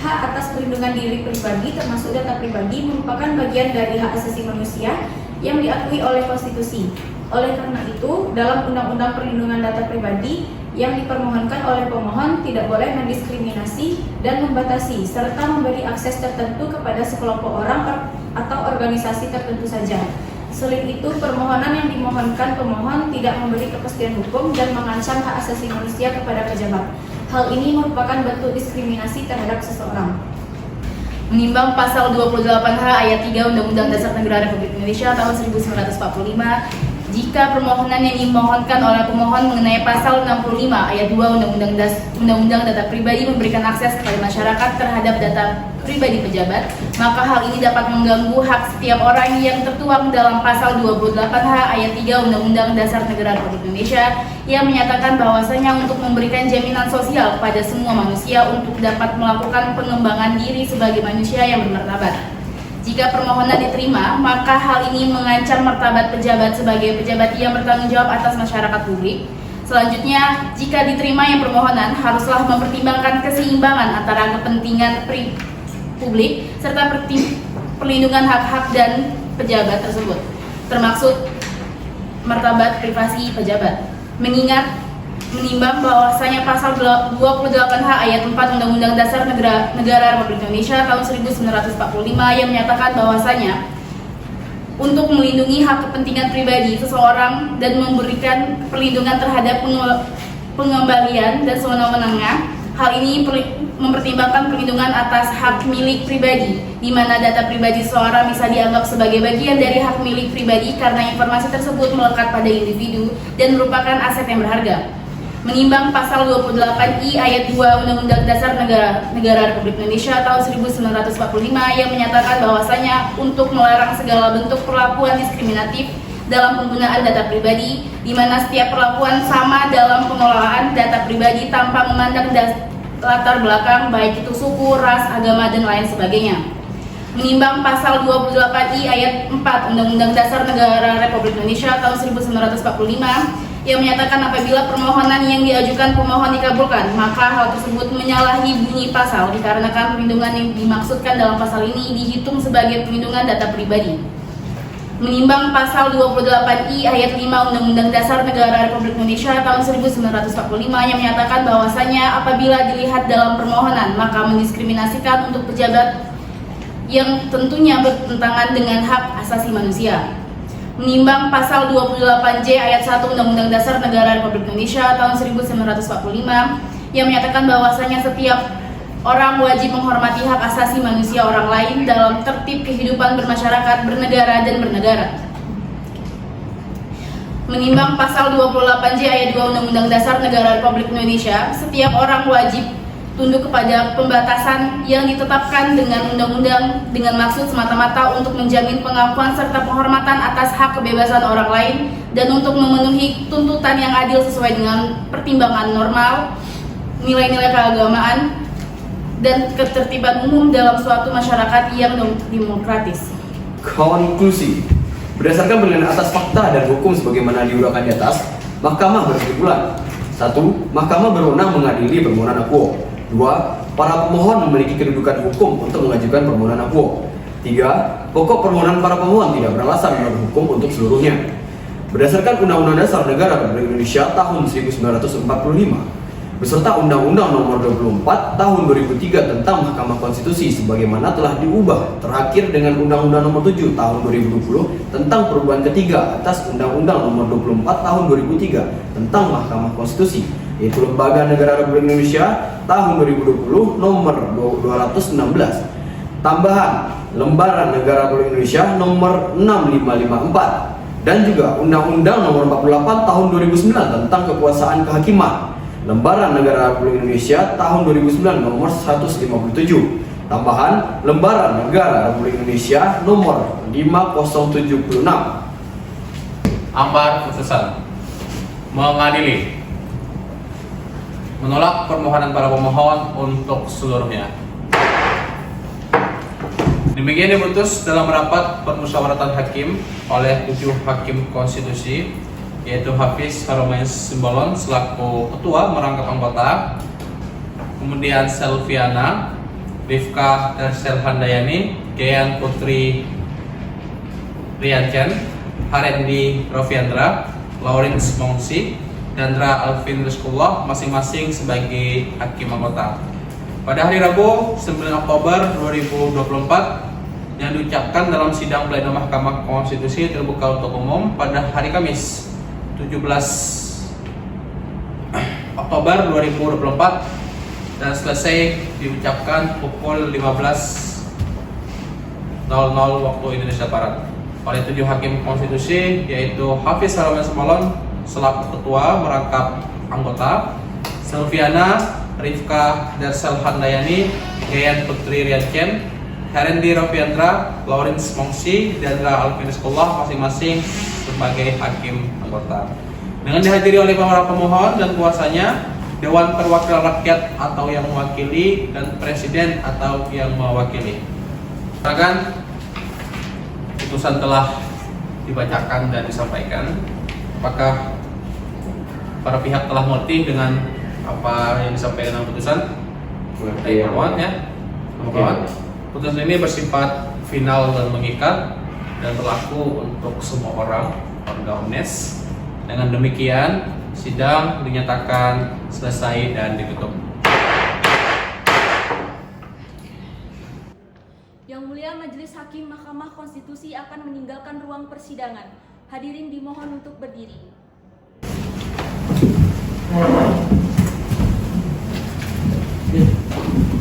hak atas perlindungan diri pribadi termasuk data pribadi merupakan bagian dari hak asasi manusia yang diakui oleh konstitusi. Oleh karena itu, dalam Undang-Undang Perlindungan Data Pribadi yang dipermohonkan oleh pemohon tidak boleh mendiskriminasi dan membatasi serta memberi akses tertentu kepada sekelompok orang atau organisasi tertentu saja. Selain itu, permohonan yang dimohonkan pemohon tidak memberi kepastian hukum dan mengancam hak asasi manusia kepada pejabat. Hal ini merupakan bentuk diskriminasi terhadap seseorang. Menimbang pasal 28H ayat 3 Undang-Undang Dasar Negara Republik Indonesia tahun 1945, Jika permohonan yang dimohonkan oleh pemohon mengenai pasal 65 ayat 2 Undang-Undang Data Pribadi memberikan akses kepada masyarakat terhadap data pribadi pejabat, maka hal ini dapat mengganggu hak setiap orang yang tertuang dalam pasal 28H ayat 3 Undang-Undang Dasar Negara Republik Indonesia yang menyatakan bahwasanya untuk memberikan jaminan sosial kepada semua manusia untuk dapat melakukan pengembangan diri sebagai manusia yang bermartabat. Jika permohonan diterima, maka hal ini mengancam martabat pejabat sebagai pejabat yang bertanggung jawab atas masyarakat publik. Selanjutnya, jika diterima yang permohonan, haruslah mempertimbangkan keseimbangan antara kepentingan publik serta perlindungan hak-hak dan pejabat tersebut, termasuk martabat privasi pejabat. Menimbang bahwasanya pasal 28H ayat 4 Undang-Undang Dasar Negara Republik Indonesia tahun 1945 yang menyatakan bahwasanya untuk melindungi hak kepentingan pribadi seseorang dan memberikan perlindungan terhadap pengembalian dan sewenang-wenangnya, hal ini mempertimbangkan perlindungan atas hak milik pribadi, di mana data pribadi seseorang bisa dianggap sebagai bagian dari hak milik pribadi karena informasi tersebut melekat pada individu dan merupakan aset yang berharga. Menimbang pasal 28I ayat 2 Undang-Undang Dasar Negara Republik Indonesia tahun 1945 yang menyatakan bahwasanya untuk melarang segala bentuk perlakuan diskriminatif dalam penggunaan data pribadi, di mana setiap perlakuan sama dalam pengelolaan data pribadi tanpa memandang latar belakang baik itu suku, ras, agama, dan lain sebagainya. Menimbang pasal 28I ayat 4 Undang-Undang Dasar Negara Republik Indonesia tahun 1945 yang menyatakan apabila permohonan yang diajukan pemohon dikabulkan, maka hal tersebut menyalahi bunyi pasal dikarenakan perlindungan yang dimaksudkan dalam pasal ini dihitung sebagai perlindungan data pribadi. Menimbang pasal 28I ayat 5 Undang-Undang Dasar Negara Republik Indonesia tahun 1945 yang menyatakan bahwasanya apabila dilihat dalam permohonan maka mendiskriminasikan untuk pejabat yang tentunya bertentangan dengan hak asasi manusia. Menimbang pasal 28J ayat 1 Undang-Undang Dasar Negara Republik Indonesia tahun 1945 yang menyatakan bahwasanya setiap orang wajib menghormati hak asasi manusia orang lain dalam tertib kehidupan bermasyarakat, bernegara, dan bernegara. Menimbang pasal 28J ayat 2 Undang-Undang Dasar Negara Republik Indonesia, setiap orang wajib tunduk kepada pembatasan yang ditetapkan dengan undang-undang dengan maksud semata-mata untuk menjamin pengakuan serta penghormatan atas hak kebebasan orang lain dan untuk memenuhi tuntutan yang adil sesuai dengan pertimbangan normal, nilai-nilai keagamaan, dan ketertiban umum dalam suatu masyarakat yang demokratis. Konklusi. Berdasarkan penilaian atas fakta dan hukum sebagaimana diuraikan di atas, Mahkamah berkesimpulan: 1. Mahkamah berwenang mengadili permohonan akuo. 2. Para pemohon memiliki kedudukan hukum untuk mengajukan permohonan akuo. 3. Pokok permohonan para pemohon tidak beralasan menurut hukum untuk seluruhnya. Berdasarkan Undang-Undang Dasar Negara Republik Indonesia tahun 1945 beserta Undang-Undang Nomor 24 Tahun 2003 tentang Mahkamah Konstitusi sebagaimana telah diubah terakhir dengan Undang-Undang Nomor 7 Tahun 2020 tentang perubahan ketiga atas Undang-Undang Nomor 24 Tahun 2003 tentang Mahkamah Konstitusi, yaitu Lembaga Negara Republik Indonesia Tahun 2020 Nomor 216, tambahan Lembaran Negara Republik Indonesia Nomor 6554, dan juga Undang-Undang Nomor 48 Tahun 2009 tentang Kekuasaan Kehakiman, Lembaran Negara Republik Indonesia Tahun 2009 Nomor 157, tambahan Lembaran Negara Republik Indonesia Nomor 5076. Amar putusan mengadili, menolak permohonan para pemohon untuk seluruhnya. Demikian diputus dalam rapat permusyawaratan hakim oleh 7 hakim konstitusi, yaitu Hafiz Haromain Simbolon selaku ketua merangkap anggota, kemudian Selviana, Rifka Tersel Handayani, Geyan Putri Rianchen, Harendi Rofiandra, Lawrence Mongsi, Dandra Alvin Rizkullah masing-masing sebagai hakim anggota. Pada hari Rabu 9 Oktober 2024 yang diucapkan dalam sidang pleno Mahkamah Konstitusi terbuka untuk umum pada hari Kamis 17 Oktober 2024 dan selesai diucapkan pukul 15.00 waktu Indonesia Barat. oleh 7 hakim konstitusi, yaitu Hafiz Haraman Semolon selaku ketua merangkap anggota, Selviana Rifka Darsel Handayani, Yayan Putri Rianken, Herendi Rofiandra, Lawrence Mongsi, Dandra Alfiniskullah masing-masing sebagai hakim anggota. Dengan dihadiri oleh para pemohon dan kuasanya, Dewan Perwakilan Rakyat atau yang mewakili, dan Presiden atau yang mewakili. Silakan, putusan telah dibacakan dan disampaikan. Apakah para pihak telah mengerti dengan apa yang disampaikan dalam putusan? Mengerti, kawan ya. Kawan. Putusan ini bersifat final dan mengikat dan berlaku untuk semua orang warga UNES. Dengan demikian, sidang dinyatakan selesai dan ditutup. Yang Mulia Majelis Hakim Mahkamah Konstitusi akan meninggalkan ruang persidangan. Hadirin dimohon untuk berdiri. Iya.